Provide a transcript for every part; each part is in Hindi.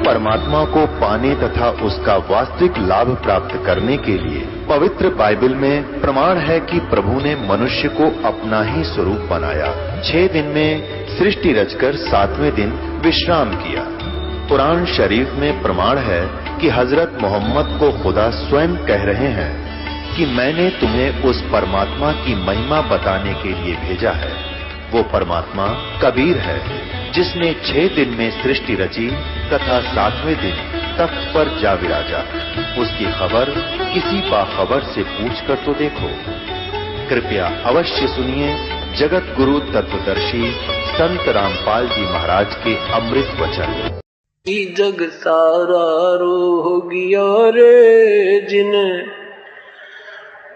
परमात्मा को पाने तथा उसका वास्तविक लाभ प्राप्त करने के लिए पवित्र बाइबल में प्रमाण है कि प्रभु ने मनुष्य को अपना ही स्वरूप बनाया। 6 दिन में सृष्टि रचकर 7वें दिन विश्राम किया। कुरान शरीफ में प्रमाण है कि हजरत मोहम्मद को खुदा स्वयं कह रहे हैं कि मैंने तुम्हें उस परमात्मा की महिमा बताने के लिए भेजा है। वो परमात्मा कबीर है जिसने 6 दिन में सृष्टि रची तथा 7वें दिन तख्त पर जा विराजा। उसकी खबर किसी बाखबर से पूछ कर तो देखो। कृपया अवश्य सुनिए जगत गुरु तत्वदर्शी संत रामपाल जी महाराज के अमृत वचन। जग सारा रो गया रे जिन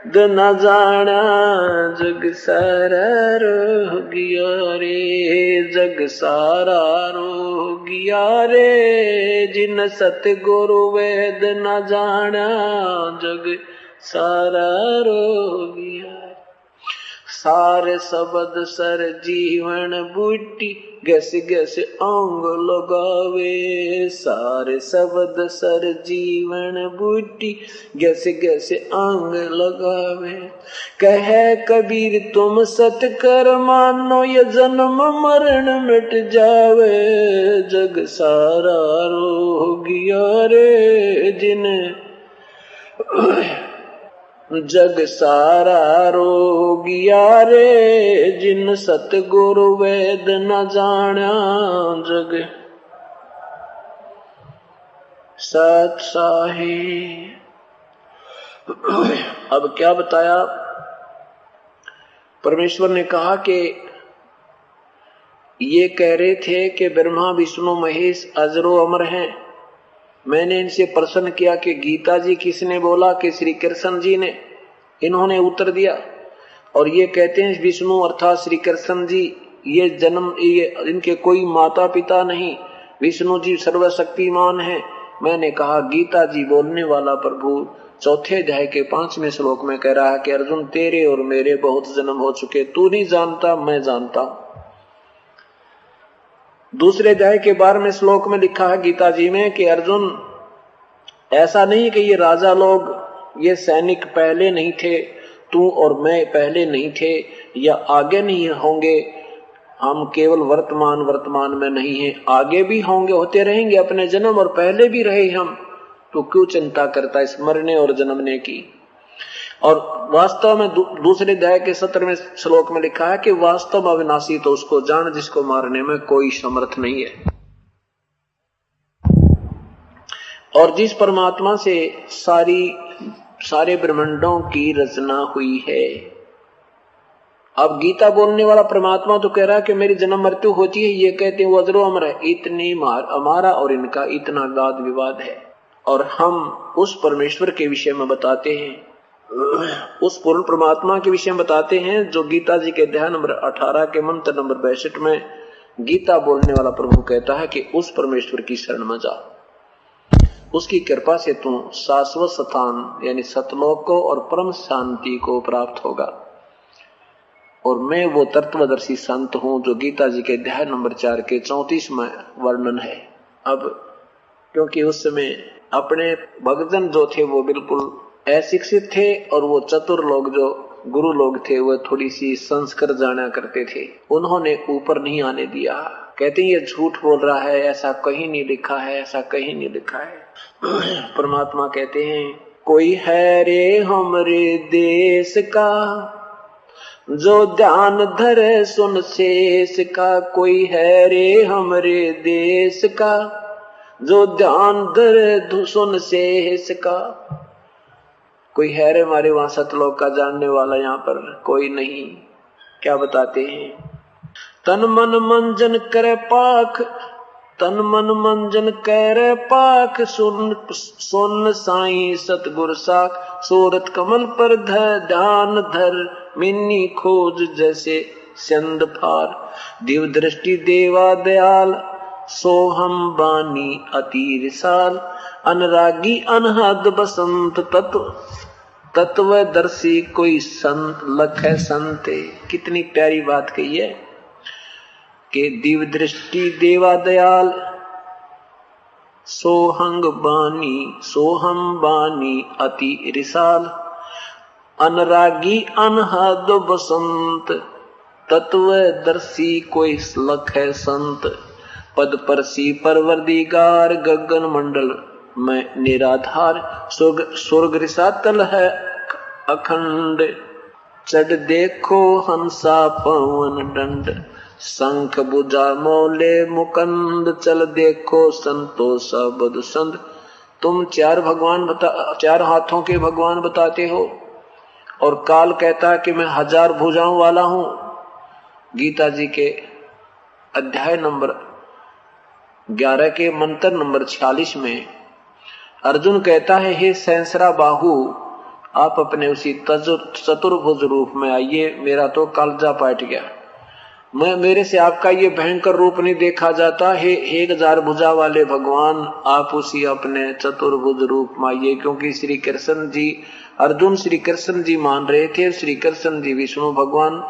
न जाना, जग सारा रो गया रे, जग सारा रो गया रे जिन सतगुरु वेद न जाना, जग सारा रो गया। सारे शब्द सर जीवन बूटी गैस गैस अंग लगावे, सारे शब्द सर जीवन बूटी गैस गैस अंग लगावे। कहे कबीर तुम सत कर मानो ये जन्म मरण मिट जावे, जग सारा रो गया रे जिन, जग सारा रो गया रे जिन सतगुरु वेद न जाना, जग सत साही। अब क्या बताया? परमेश्वर ने कहा कि ये कह रहे थे कि ब्रह्मा विष्णु महेश अजरो अमर हैं। मैंने इनसे प्रश्न किया कि गीता जी किसने बोला? कि श्री कृष्ण जी ने। इन्होंने उत्तर दिया और ये कहते हैं विष्णु अर्थात श्री कृष्ण जी ये इनके कोई माता पिता नहीं, विष्णु जी सर्वशक्तिमान हैं। मैंने कहा गीता जी बोलने वाला प्रभु 4 अध्याय के 5वें श्लोक में कह रहा है कि अर्जुन तेरे और मेरे बहुत जन्म हो चुके, तू नहीं जानता मैं जानता हूं। दूसरे अध्याय के 12वें श्लोक में लिखा है गीता जी में कि अर्जुन ऐसा नहीं कि ये राजा लोग ये सैनिक पहले नहीं थे, तू और मैं पहले नहीं थे या आगे नहीं होंगे, हम केवल वर्तमान में नहीं हैं, आगे भी होंगे, होते रहेंगे अपने जन्म और पहले भी रहे हम, तो क्यों चिंता करता इस मरने और जन्मने की। और वास्तव में दूसरे अध्याय के 17वें श्लोक में लिखा है कि वास्तव अविनाशी तो उसको जान जिसको मारने में कोई समर्थ नहीं है। और जिस परमात्मा से सारे ब्रह्मांडों की रचना हुई है। अब गीता बोलने वाला परमात्मा तो कह रहा है कि मेरी जन्म मृत्यु होती है, ये कहते हैं वो अजरो अमर है। इतनी हमारा और इनका इतना वाद विवाद है और हम उस परमेश्वर के विषय में बताते हैं, उस पूर्ण परमात्मा के विषय में बताते हैं जो गीता जी के अध्याय नंबर 18 के मंत्र नंबर 62 में गीता बोलने वाला प्रभु कहता है कि उस परमेश्वर की शरण में जा, उसकी कृपा से तू शाश्वत स्थान यानी सतलोक को और परम शांति को प्राप्त होगा। और मैं वो तत्वदर्शी संत हूं जो गीता जी के अध्याय नंबर 4 के 34 में वर्णन है। अब क्योंकि उस समय अपने भक्तजन जो थे वो बिल्कुल अशिक्षित थे और वो चतुर लोग जो गुरु लोग थे वो थोड़ी सी संस्कृत जाना करते थे, उन्होंने ऊपर नहीं आने दिया। कहते हैं ये झूठ बोल रहा है, ऐसा कहीं नहीं लिखा है, ऐसा कहीं नहीं लिखा है। परमात्मा कहते हैं कोई है रे हमरे देश का जो ध्यान धरे सुन शेष का, कोई है रे हमरे देश का जो ध्यान धरे सुन शेष का। कोई है रे हमारे वहां सतलोक का जानने वाला? यहाँ पर कोई नहीं। क्या बताते हैं? तन मन मंजन करे पाख, तन मन मंजन करे पाख, सुन साईं सतगुर साख, सूरत कमल पर ध्यान धर, मिन्नी खोज जैसे चंद फार, दिव दृष्टि देवा दयाल, सोहम बानी अति साल, अनुरागी अनहद बसंत तत्वदर्शी कोई संत लख है संते। कितनी प्यारी बात कही है कि दिव दृष्टि देवा दयाल, सोहम बानी अति रिसाल, अनरागी अनहद बसंत, तत्वदर्शी कोई लख है संत, पद परसी परवरदिगार, गगन मंडल में निराधार, स्वर्ग रिसातल है अखंड, चढ़ देखो हंसा पवन दंड, शंख बुझा मौले मुकंद, चल देखो संतोष बद संद। तुम चार हाथों के भगवान बताते हो और काल कहता है कि मैं 1000 भुजाओं वाला हूं। गीता जी के अध्याय नंबर 11 के मंत्र नंबर 46 में अर्जुन कहता है, हे सहस्रा बाहु, आप अपने उसी चतुर्भुज रूप में आइए, मेरा तो कलजा पाट गया, मेरे से आपका ये भयंकर रूप नहीं देखा जाता। हे 1000 भुजा वाले भगवान, आप उसी अपने चतुर्भुज रूप में आइए। क्योंकि श्री कृष्ण जी, अर्जुन श्री कृष्ण जी मान रहे थे, श्री कृष्ण जी विष्णु भगवान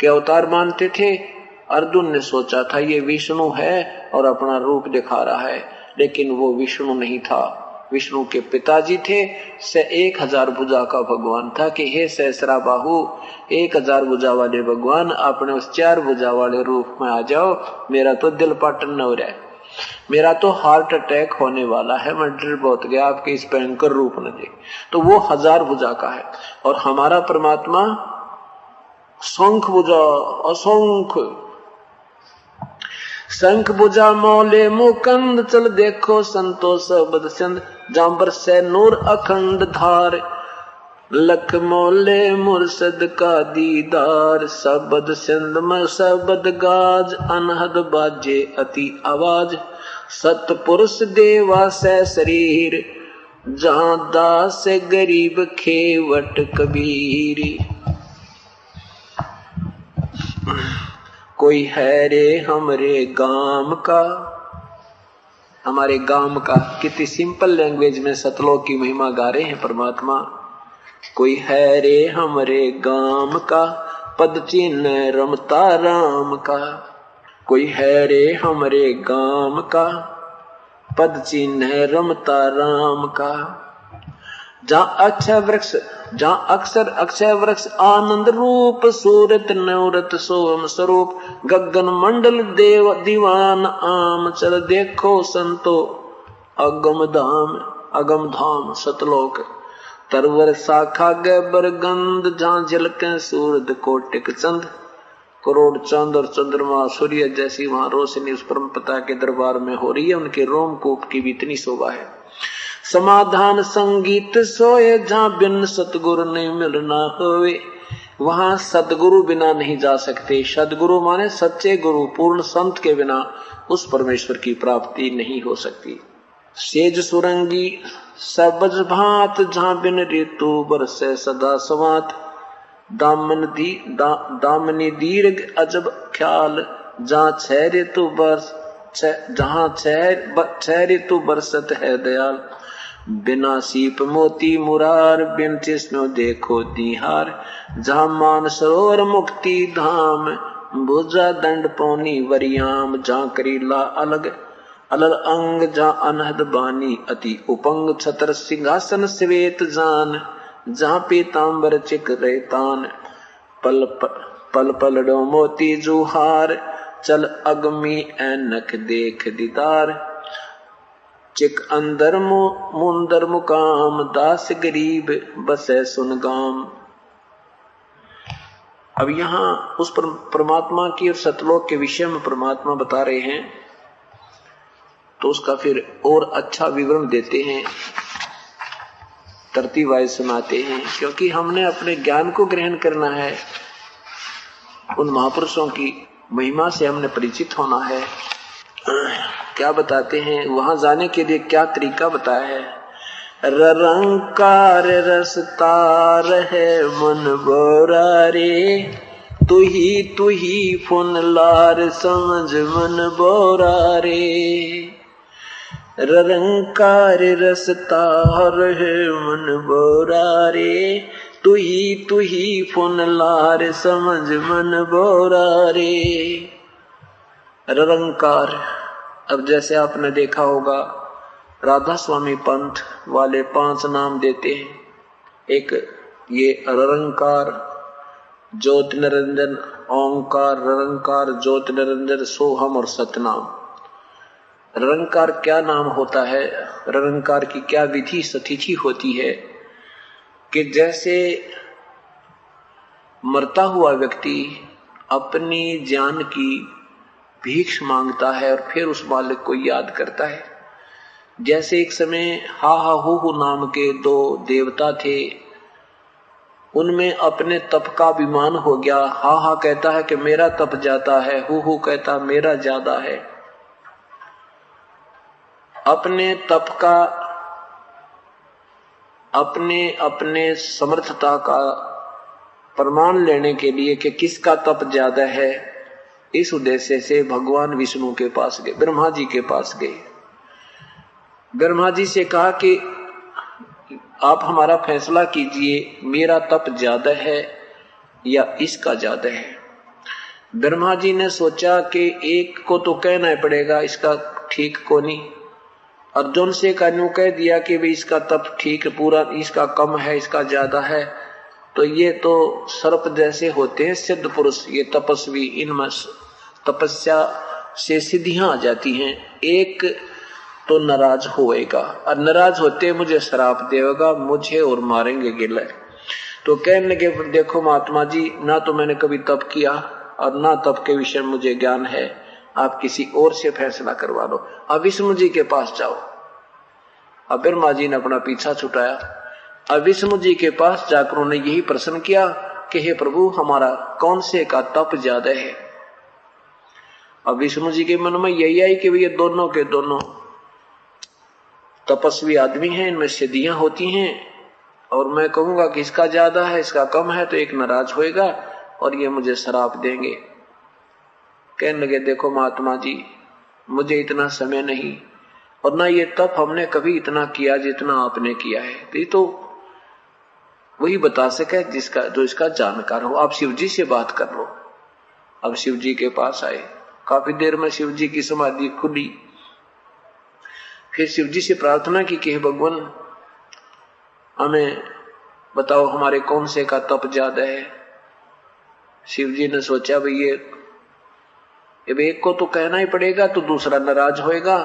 के अवतार मानते थे। अर्जुन ने सोचा था ये विष्णु है और अपना रूप दिखा रहा है, लेकिन वो विष्णु नहीं था, विष्णु के पिताजी थे। से 1000 भुजा का भगवान था कि हे सहस्रा बाहु, 1000 भुजा वाले भगवान, आपने उस 4 भुजा वाले रूप में आ जाओ, मेरा तो दिल पाटन हो रहा है, मेरा तो हार्ट अटैक होने वाला है, मैं डर बहुत गया आपके इस भयंकर रूप न देख। तो वो 1000 भुजा का है और हमारा परमात्मा शंख भुजा, असंख्य शंख भुजा मौले मुकंद, चल देखो संतोष बदचंद, जांबर से नूर अखंड धार, लख मौले मुर्शद का दीदार, सबद सिंध में सबद गाज, अनहद बाजे अति आवाज, सतपुरुष देवा से शरीर, जहां दास गरीब खेवट कबीर। कोई है रे हमरे गांव का, हमारे गांव का, कितनी सिंपल लैंग्वेज में सतलोक की महिमा गा रहे हैं परमात्मा। कोई है रे हमरे गांव का, पद चिन्ह रमता राम का, कोई है रे हमरे गांव का, पद चिन्ह रमता राम का, जहाँ अक्षर अक्षय वृक्ष आनंद रूप, सूरत नवरत सोम स्वरूप, गगन मंडल देव दीवान आम, चल देखो संतो अगम धाम सतलोक, तरवर शाखा गैबर गंध, जहाँ झलके सूरज कोटिक चंद, करोड़ चंद और चंद्रमा सूर्य जैसी वहां रोशनी उस परम पिता के दरबार में हो रही है। उनके रोमकूप की भी इतनी शोभा है। समाधान संगीत सोए, जहाँ बिन सतगुरु नहीं मिलना होवे, वहां सदगुरु बिना नहीं जा सकते। सदगुरु माने सच्चे गुरु, पूर्ण संत के बिना उस परमेश्वर की प्राप्ति नहीं हो सकती। सेज सुरंगी सबज भात, जहाँ बिन ऋतु बरसे सदा सवात, दामनी दीर्घ अजब ख्याल, जहाँ 6 ऋतु बरसत है दयाल, बिना सीप मोती मुरार, बिन जिस्म देखो दीहार, जहाँ मान सरोवर मुक्ति धाम, भुजा दंड पौनी वरियाम, जहाँ करीला अलग अलग अंग, जहाँ अनहद बानी अति उपंग, छतर सिंहासन श्वेत जान, जहाँ पीताम्बर चिक रेतान, पल पल डो मोती जुहार, चल अगमी ऐनक देख दीदार, चिक अंदर मुंदर मुकाम, दास गरीब बसे सुन गाम। अब यहाँ उस परमात्मा की और सतलोक के विषय में परमात्मा बता रहे हैं, तो उसका फिर और अच्छा विवरण देते हैं, तरतीब वाइज सुनाते हैं, क्योंकि हमने अपने ज्ञान को ग्रहण करना है, उन महापुरुषों की महिमा से हमने परिचित होना है। क्या बताते हैं, वहां जाने के लिए क्या तरीका बताया है। रंकार रसतार है मन बोरा रे, तू ही फुन लार समझ मन बोरा रे, रंकार रसतार है मन बोरा रे, तू ही फुन लार समझ मन बोरा रे। रंकार, अब जैसे आपने देखा होगा राधा स्वामी पंथ वाले 5 नाम देते हैं। एक ये निरंकार, ज्योति निरंजन, ओंकार, निरंकार, ज्योति निरंजन, सोहम और सतनाम। निरंकार क्या नाम होता है, निरंकार की क्या विधि सतिथि होती है कि जैसे मरता हुआ व्यक्ति अपनी जान की भीख मांगता है और फिर उस मालिक को याद करता है। जैसे एक समय हा हा हु नाम के 2 देवता थे, उनमें अपने तप का अभिमान हो गया। हा हा कहता है कि मेरा तप जाता है, हु कहता मेरा ज्यादा है। अपने तप का, अपने समर्थता का प्रमाण लेने के लिए कि किसका तप ज्यादा है, इस उद्देश्य से भगवान विष्णु के पास गए, ब्रह्मा जी के पास गए। ब्रह्मा जी से कहा कि आप हमारा फैसला कीजिए, मेरा तप ज्यादा है या इसका ज्यादा है। ब्रह्मा जी ने सोचा कि एक को तो कहना ही पड़ेगा, इसका ठीक को नहीं। अर्जुन से कानू कह दिया कि भाई इसका तप ठीक पूरा, इसका कम है, इसका ज्यादा है, तो ये तो सर्प जैसे होते हैं सिद्ध पुरुष, ये तपस्वी, इनमें तपस्या से सिद्धियां आ जाती हैं। एक तो नाराज होएगा और नाराज होते मुझे श्राप देगा, मुझे और मारेंगे गिले। तो कहने लगे देखो महात्मा जी, ना तो मैंने कभी तप किया और ना तप के विषय में मुझे ज्ञान है, आप किसी और से फैसला करवा लो, अब विष्णु जी के पास जाओ। अब ब्रह्मा जी ने अपना पीछा छुटाया। अब विष्णु जी के पास जाकर उन्होंने यही प्रश्न किया कि हे प्रभु, हमारा कौन से का तप ज्यादा है। अब विष्णु जी के मन में यही आई कि ये दोनों के दोनों तपस्वी आदमी हैं, इनमें सिद्धियां होती हैं, और मैं कहूंगा कि इसका ज्यादा है, इसका कम है, तो एक नाराज होएगा और ये मुझे श्राप देंगे। कहने लगे देखो महात्मा जी, मुझे इतना समय नहीं और ना ये तप हमने कभी इतना किया जितना आपने किया है, तो ये तो वही बता सके जिसका जो इसका जानकार हो। आप शिव जी से बात कर लो। अब शिव जी के पास आए, काफी देर में शिव जी की समाधि खुली। फिर शिव जी से प्रार्थना की कि हे भगवान, हमें बताओ हमारे कौन से का तप ज्यादा है। शिव जी ने सोचा भाई ये एक को तो कहना ही पड़ेगा, तो दूसरा नाराज होएगा।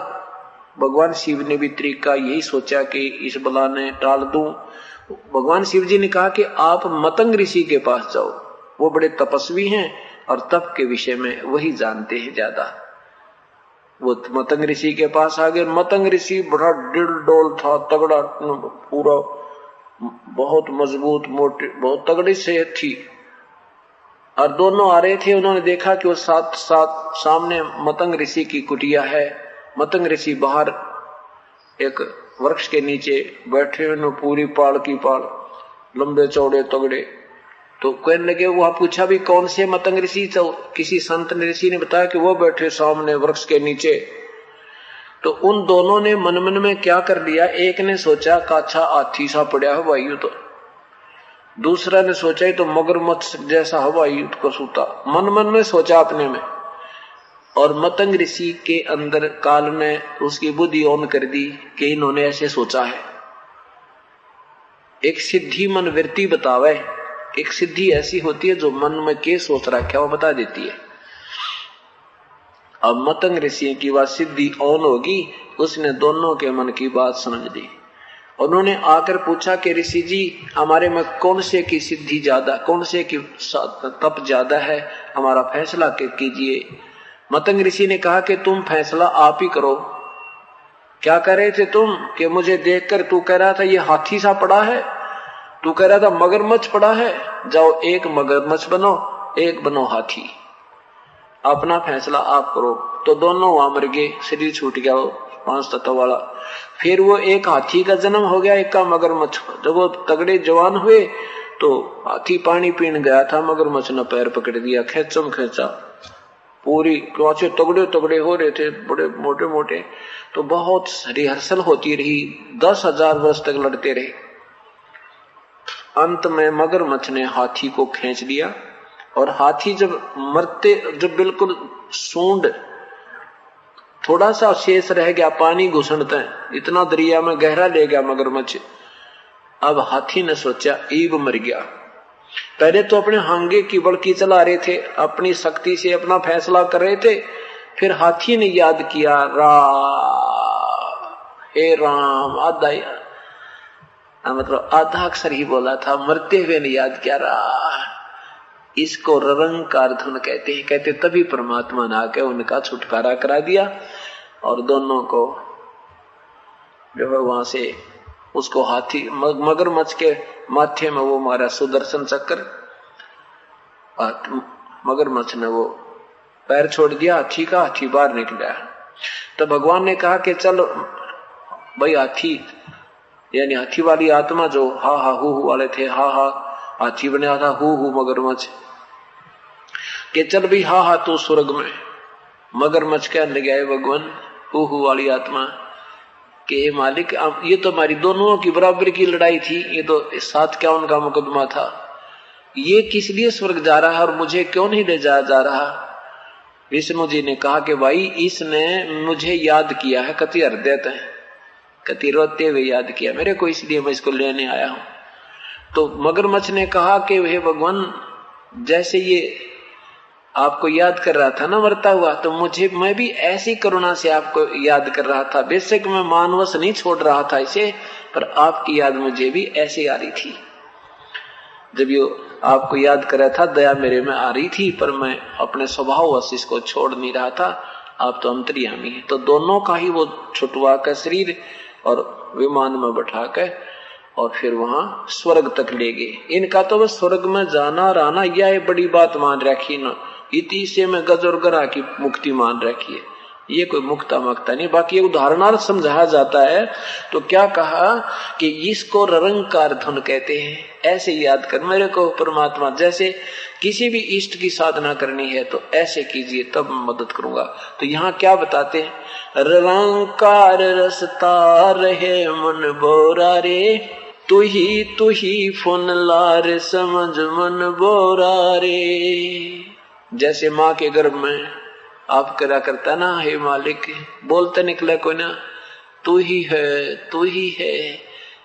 भगवान शिव ने भी तरीका यही सोचा कि इस बला ने टाल दूं। भगवान शिव जी ने कहा कि आप मतंग ऋषि के पास जाओ, वो बड़े तपस्वी हैं और तप के विषय में वही जानते हैं ज्यादा। वो मतंग ऋषि के पास आ गए। मतंग ऋषि बड़ा डिल डोल था, तगड़ा, पूरा बहुत मजबूत, मोटे, बहुत तगड़ी सेहत थी। और दोनों आ रहे थे, उन्होंने देखा कि वो साथ साथ सामने मतंग ऋषि की कुटिया है। मतंग ऋषि बाहर एक वृक्ष के नीचे बैठे हुए, पूरी पाल की पाल, लंबे चौड़े तगड़े। तो कहने लगे, वह पूछा भी कौन से मतंग ऋषि? तो किसी संत ऋषि ने बताया कि वो बैठे सामने वृक्ष के नीचे। तो उन दोनों ने मन मन में क्या कर लिया, एक ने सोचा काछा हाथी सा पड़ा है वायु, तो दूसरा ने सोचा ही तो मगरमच्छ जैसा हवाई को सूता, मन मन में सोचा अपने में। और मतंग ऋषि के अंदर काल ने उसकी बुद्धि ऑन कर दी कि इन्होंने ऐसे सोचा है। एक सिद्धि मन वृत्ति बतावे, एक सिद्धि ऐसी होती है जो मन में के सोच रखा है वो बता देती है। अब मतंग ऋषि की बात सिद्धि ऑन होगी, उसने दोनों के मन की बात समझ ली। उन्होंने आकर पूछा कि ऋषि जी, हमारे में कौन से की सिद्धि ज्यादा, कौन से की तप ज्यादा है, हमारा फैसला कीजिए। मतंग ऋषि ने कहा कि तुम फैसला आप ही करो। क्या कह रहे थे तुम कि मुझे देखकर तू कह रहा था ये हाथी सा पड़ा है, तू कह रहा था मगरमच्छ पड़ा है, जाओ एक मगरमच्छ बनो, एक बनो हाथी, अपना फैसला आप करो। तो दोनों वहां मर गए, शरीर छूट गया वो 5 तत्व वाला। फिर वो एक हाथी का जन्म हो गया, एक का मगरमच्छ। जब वो तगड़े जवान हुए तो हाथी पानी पीने गया था, मगरमच्छ ने पैर पकड़ दिया, खेचम खेचा, पूरी क्योंचे तगड़े तगड़े हो रहे थे, बड़े मोटे मोटे। तो बहुत रिहर्सल होती रही, 10,000 वर्ष तक लड़ते रहे। अंत में मगरमच्छ ने हाथी को खींच लिया, और हाथी जब मरते, जब बिल्कुल सूंड थोड़ा सा शेष रह गया, पानी घुसनता है, इतना दरिया में गहरा ले गया मगरमच्छ। अब हाथी ने सोचा ईब मर गया। पहले तो अपने हांगे की बड़की चला रहे थे, अपनी शक्ति से अपना फैसला कर रहे थे, फिर हाथी ने याद किया हे राम, आधा मतलब आधा अक्षर ही बोला था, मरते हुए ने याद किया इसको ररंकार धुन कहते हैं। कहते तभी परमात्मा ने आके उनका छुटकारा करा दिया और दोनों को जो है वहां से उसको हाथी मगरमच्छ के माथे में वो मारा सुदर्शन चक्र, मगरमच्छ ने वो पैर छोड़ दिया हाथी का, हाथी बाहर निकला। तो भगवान ने कहा कि चलो भाई हाथी यानी हाथी वाली आत्मा जो हा हा हु वाले थे, हा हा हाथी बना था, हु मगरमच्छ, कि चल भी हा हा तू स्वर्ग में। मगरमच्छ कहने लगे भगवान हु वाली आत्मा के मालिक, ये तो हमारी दोनों की बराबर की लड़ाई थी, ये तो 751 का मुकदमा था, ये किस लिए स्वर्ग जा रहा है और मुझे क्यों नहीं ले जाया जा रहा। विष्णु जी ने कहा कि भाई इसने मुझे याद किया है, कति हृदय है, कति रोते हुए याद किया मेरे को, इसलिए मैं इसको लेने आया हूं। तो मगरमच्छ ने कहा कि हे भगवान, जैसे ये आपको याद कर रहा था ना मरता हुआ, तो मैं भी ऐसी करुणा से आपको याद कर रहा था। बेशक मैं मानवश नहीं छोड़ रहा था इसे, पर आपकी याद मुझे भी ऐसे आ रही थी। जब ये आपको याद कर रहा था, दया मेरे में आ रही थी, पर मैं अपने स्वभाववश इसको छोड़ नहीं रहा था। आप तो अंतर्यामी है। तो दोनों का ही वो छुटवा कर शरीर और विमान में बैठा कर और फिर वहां स्वर्ग तक ले गए। इनका तो बस स्वर्ग में जाना रहना यह बड़ी बात मान रखी ना, इति से में गज और गरा की मुक्ति मान रखी है, ये कोई मुक्ता मक्ता नहीं। बाकी उदाहरणार्थ समझाया जाता है तो क्या कहा कि इसको ररंकार धुन कहते हैं। ऐसे याद कर मेरे को परमात्मा, जैसे किसी भी इष्ट की साधना करनी है तो ऐसे कीजिए, तब मैं मदद करूंगा। तो यहाँ क्या बताते हैं, ररंकार रसता रहे मन बोरा रे, तू ही फुन लार समझ मन बोरा रे। जैसे माँ के गर्भ में आप करा करता ना, हे मालिक, बोलते निकले कोई ना, तू ही है,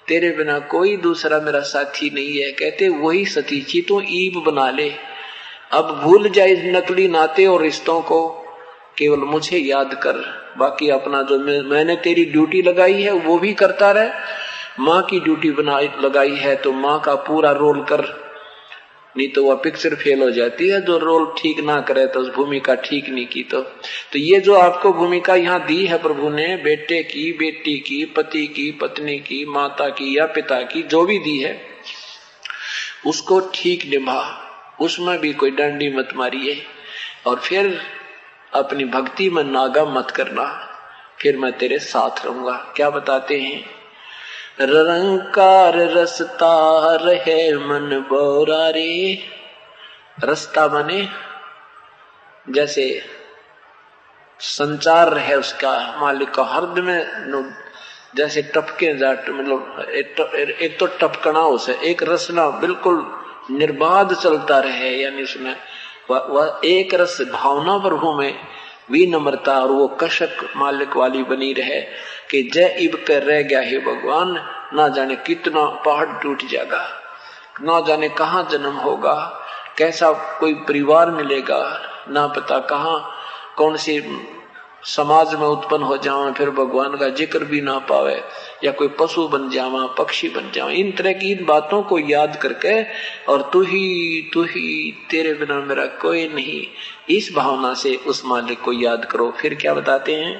तेरे बिना कोई दूसरा मेरा साथी नहीं है। कहते वही सतीची तो ईब बना ले, अब भूल जाए नकली नाते और रिश्तों को, केवल मुझे याद कर। बाकी अपना जो मैंने तेरी ड्यूटी लगाई है वो भी करता रहे। माँ की ड्यूटी लगाई है तो माँ का पूरा रोल कर, नहीं तो वह पिक्चर फेल हो जाती है। जो रोल ठीक ना करे तो उस भूमिका ठीक नहीं की। तो ये जो आपको भूमिका यहाँ दी है प्रभु ने, बेटे की, बेटी की, पति की, पत्नी की, माता की या पिता की, जो भी दी है उसको ठीक निभा, उसमें भी कोई डंडी मत मारिए। और फिर अपनी भक्ति में नागा मत करना, फिर मैं तेरे साथ रहूंगा। क्या बताते हैं, ररंकार रसता रहे मन बोरा रे। रस्ता माने जैसे संचार रहे उसका, मालिक का हृदय में जैसे टपके जाट, मतलब एक तो टपकना उसे, एक रसना बिल्कुल निर्बाध चलता रहे, यानी उसमें वह एक रस भावना प्रभु में विनम्रता और वो कशक मालिक वाली बनी रहे कि जय इब कर रह गया है भगवान, ना जाने कितना पहाड़ टूट जाएगा, ना जाने कहाँ जन्म होगा, कैसा कोई परिवार मिलेगा, ना पता कहाँ कौन सी समाज में उत्पन्न हो जावा, फिर भगवान का जिक्र भी ना पावे, या कोई पशु बन जावा, पक्षी बन जावा। इन तरह की इन बातों को याद करके और तू ही तेरे बिना मेरा कोई नहीं, इस भावना से उस मालिक को याद करो। फिर क्या बताते हैं,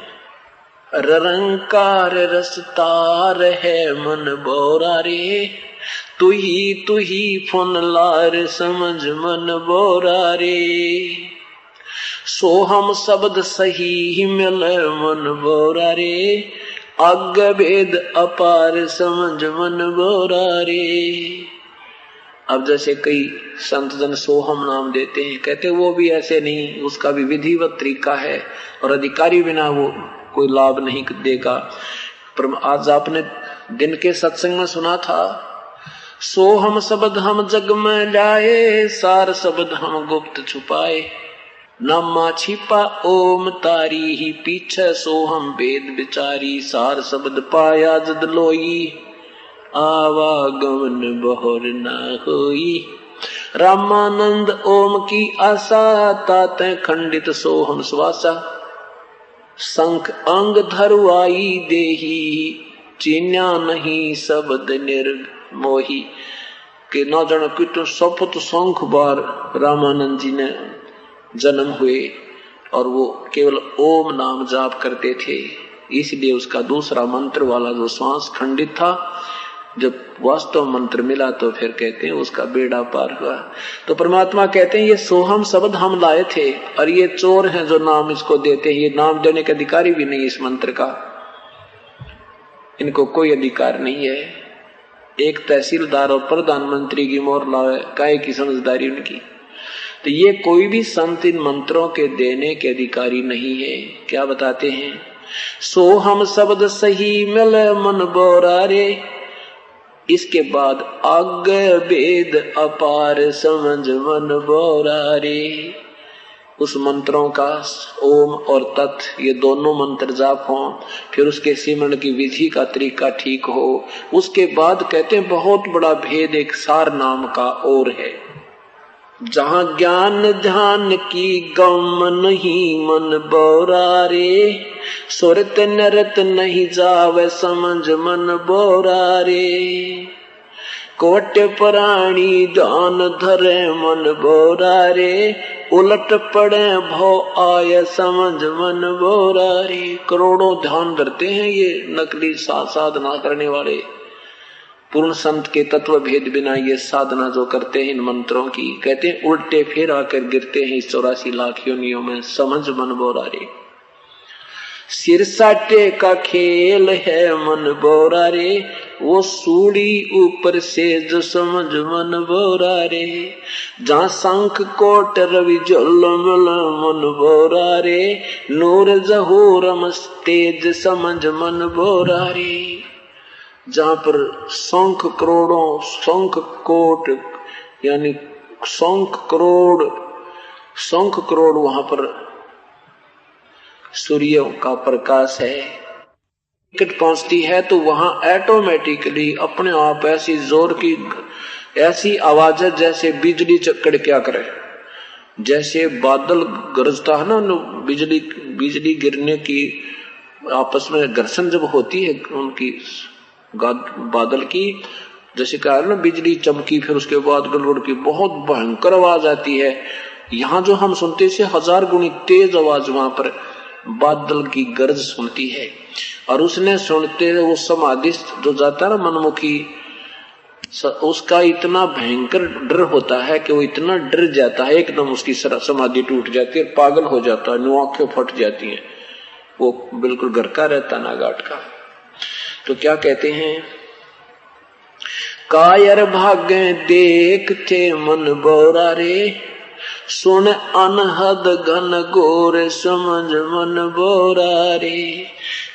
ररंकार रसतार है मन बोरा रे, तू ही फुन लार समझ मन बोरा रे। सो हम शब्द सही मिल मन बोरा रे, अग भेद अपार समझ मन बोरा रे। अब जैसे कई संत जन सोहम नाम देते हैं, कहते वो भी ऐसे नहीं, उसका भी विधिवत तरीका है और अधिकारी बिना वो कोई लाभ नहीं देगा। पर आज आपने दिन के सत्संग में सुना था, सोहम शब्द हम जग में लाए, सार शब्द हम गुप्त छुपाए। नामा छिपा ओम तारी ही पीछे सोहम वेद विचारी सार शब्द पाया जद लोई आवागमन बहुर न होई। रामानंद ओम की आशा ताते खंडित सोहम श्वासा शंख अंग धरुआई देही चिन्या नहीं शब्द निर्मोही। के ना जाने कितने सपत शंख बार रामानंद जी ने जन्म हुए और वो केवल ओम नाम जाप करते थे, इसलिए उसका दूसरा मंत्र वाला जो श्वास खंडित था। जब वास्तव मंत्र मिला तो फिर कहते हैं उसका बेड़ा पार हुआ। तो परमात्मा कहते हैं ये सोहम शब्द हम लाए थे और ये चोर हैं जो नाम इसको देते हैं, ये नाम देने का अधिकारी भी नहीं इस मंत्र का, इनको कोई अधिकार नहीं है। एक तहसीलदार और प्रधानमंत्री की मोहर लाए, काहे की समझदारी उनकी। तो ये कोई भी संत इन मंत्रों के देने के अधिकारी नहीं है। क्या बताते हैं? सोहम शब्द सही मिले मन बोरारे, इसके बाद आगे वेद अपार समझ मन बोरारे। उस मंत्रों का ओम और तत् ये दोनों मंत्र जाप हो, फिर उसके सिमरण की विधि का तरीका ठीक हो, उसके बाद कहते हैं बहुत बड़ा भेद एक सार नाम का और है। जहां ज्ञान ध्यान की गम नहीं मन बोरारे, सुरत नरत नहीं जावे समझ मन बोरारे। कोट प्राणी ध्यान धरे मन बोरारे, उलट पड़े भो आय समझ मन बोरारे। करोड़ों ध्यान धरते हैं ये नकली साधना करने वाले, पूर्ण संत के तत्व भेद बिना ये साधना जो करते हैं इन मंत्रों की, कहते हैं उल्टे फिर आकर गिरते हैं इस 84 लाख योनियों में समझ मन बोरारे। सिर साटे का खेल है मन बोरारे, वो सूड़ी ऊपर से जो समझ मन बोरारे। जहाँ शंख कोट रवि झलमल मन बोरारे, नूर जहूरम तेज समझ मन बोरारे। जहाँ पर शंख करोड़ों शंख कोट यानी शंख करोड़ वहां पर सूर्य का प्रकाश है, टिकट पहुंचती है तो वहां ऑटोमेटिकली अपने आप ऐसी जोर की ऐसी आवाज है जैसे बिजली चक्कर क्या करे, जैसे बादल गरजता है ना, बिजली गिरने की आपस में घर्षण जब होती है उनकी बादल की, जैसे कहा ना बिजली चमकी फिर उसके बाद गड़गड़ की बहुत भयंकर आवाज आती है। यहाँ जो हम सुनते से 1000 गुनी तेज आवाज वहां पर बादल की गरज सुनती है। और उसने सुनते वो समाधिस्थ जो जाता है ना मनमुखी, उसका इतना भयंकर डर होता है कि वो इतना डर जाता है एकदम उसकी समाधि टूट जाती है, पागल हो जाता है, आंखें फट जाती हैं, वो बिल्कुल घर का रहता नागाट का। तो क्या कहते हैं? कायर भागे देखते मन बोरारे, सुन अनहद घन घोर समझ मन बोरारे।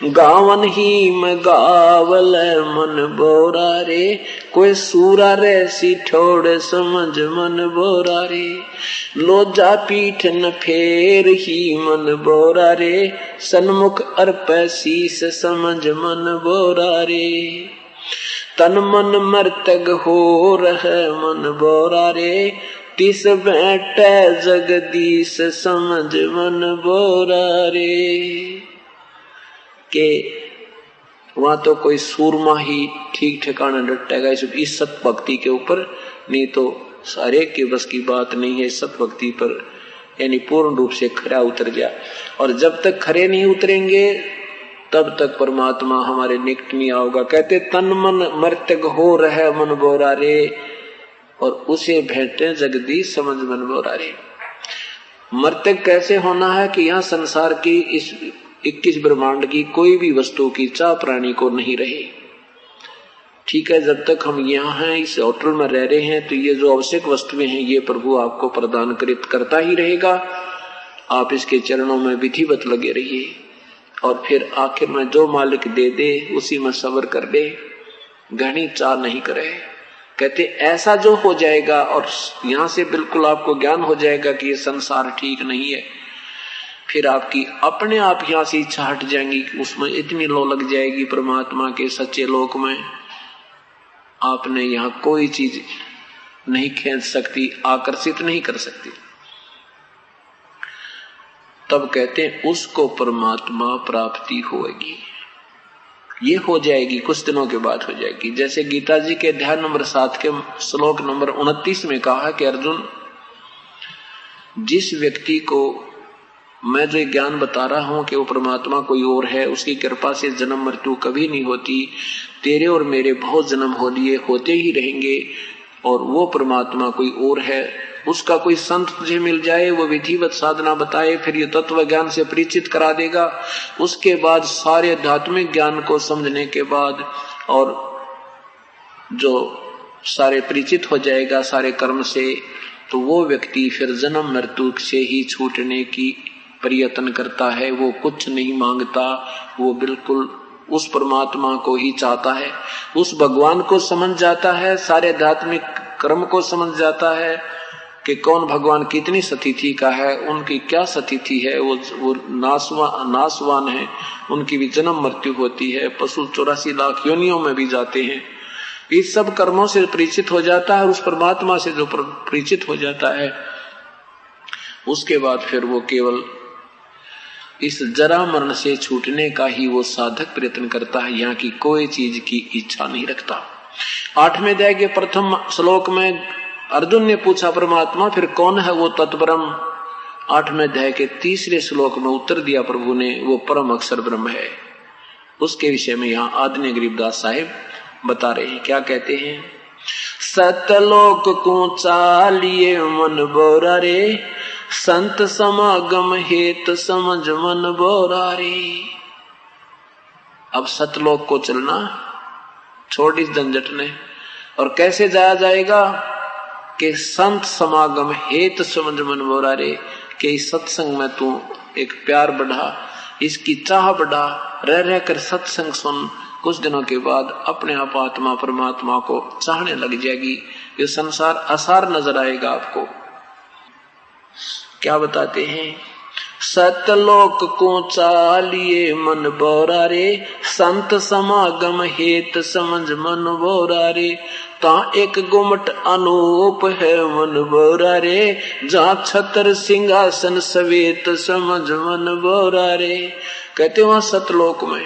गावन ही में गावल मन बोरारे, कोई सूरा रे ठोड़ समझ मन बोरारे। लोजा पीठ न फेर ही मन बोरारे, सन्मुख अर्प शीस समझ मन बोरारे। तन मन मर्तग हो रहे मन बोरारे, तिस बैठे जगदीश समझ मन बोरारे। के वहां तो कोई सूरमा ही ठीक ठिकाना डटेगा इस सत भक्ति के ऊपर, नहीं तो सारे के बस की बात नहीं है सत भक्ति पर, यानी पूर्ण रूप से खरा उतर गया। और जब तक खरे नहीं उतरेंगे तब तक परमात्मा हमारे निकट नहीं आओगा। कहते तन मन मर्तक हो रहे मन बोरारे, और उसे भेंटे जगदीश समझ मन बोरारे। मर्तक कैसे होना है कि यहाँ संसार की इस 21 ब्रह्मांड की कोई भी वस्तु की चाह प्राणी को नहीं रहे। ठीक है, जब तक हम यहाँ हैं इस होटल में रह रहे हैं तो ये जो आवश्यक वस्तुएं हैं ये प्रभु आपको प्रदान करता ही रहेगा। आप इसके चरणों में विधिवत लगे रहिए और फिर आखिर में जो मालिक दे दे उसी में सब्र कर ले, घनी चाह नहीं करे। कहते ऐसा जो हो जाएगा और यहां से बिल्कुल आपको ज्ञान हो जाएगा कि ये संसार ठीक नहीं है, फिर आपकी अपने आप यहां से इच्छा हट जाएंगी, उसमें इतनी लो लग जाएगी परमात्मा के सच्चे लोक में, आपने यहां कोई चीज नहीं खींच सकती, आकर्षित नहीं कर सकती। तब कहते हैं उसको परमात्मा प्राप्ति होगी। ये हो जाएगी, कुछ दिनों के बाद हो जाएगी। जैसे गीता जी के अध्याय नंबर 7 के श्लोक नंबर 29 में कहा कि अर्जुन, जिस व्यक्ति को मैं जो ज्ञान बता रहा हूं कि वो परमात्मा कोई और है, उसकी कृपा से जन्म मृत्यु कभी नहीं होती, तेरे और मेरे बहुत जन्म हो लिए, होते ही रहेंगे, और वो परमात्मा कोई और है, उसका कोई संत तुझे मिल जाए, वो विधिवत साधना बताए, फिर ये तत्व ज्ञान से परिचित करा देगा। उसके बाद सारे आध्यात्मिक ज्ञान को समझने के बाद और जो सारे परिचित हो जाएगा सारे कर्म से, तो वो व्यक्ति फिर जन्म मृत्यु से ही छूटने की प्रयत्न करता है। वो कुछ नहीं मांगता, वो बिल्कुल उस परमात्मा को ही चाहता है, उस भगवान को समझ जाता है, सारे आध्यात्मिक कर्म को समझ जाता है कि कौन भगवान कितनी सतिथि का है, उनकी क्या सतिथि है, वो नासवान है, उनकी भी जन्म मृत्यु होती है, पशु 84 लाख योनियों में भी जाते हैं। इस सब कर्मों से परिचित हो जाता है, और उस परमात्मा से जो परिचित हो जाता है, उसके बाद फिर वो केवल इस जरा मरण से छूटने का ही वो साधक प्रयत्न करता है, यहाँ की कोई चीज की इच्छा नहीं रखता। 8वें अध्याय के प्रथम श्लोक में अर्जुन ने पूछा परमात्मा फिर कौन है वो तत्ब्रह्म। 8वें अध्याय के 3रे श्लोक में उत्तर दिया प्रभु ने, वो परम अक्षर ब्रह्म है। उसके विषय में यहाँ आदरणीय गरीबदास साहिब बता रहे हैं। क्या कहते हैं? सतलोक को चालिए मन बोरा रे, संत समागम हेत समझ मन बोरा रे। अब सतलोक को चलना छोड़ इस झंझट ने, और कैसे जाया जाएगा कि संत समागम हेत समझ मन बोरा रे, कि इस सत्संग में तू एक प्यार बढ़ा, इसकी चाह बढ़ा, रह रह कर सत्संग सुन, कुछ दिनों के बाद अपने आप आत्मा परमात्मा को चाहने लग जाएगी। ये संसार आसार नजर आएगा आपको। क्या बताते हैं? सतलोक को चालिए मन बोरा रे, संत समागम हेत समझ मन बोरा रे, ता एक गुमट अनूप है मन बोरा रे, जहाँ छतर सिंहासन सवेत समझ मन बोरा रे। कहते वहां सतलोक में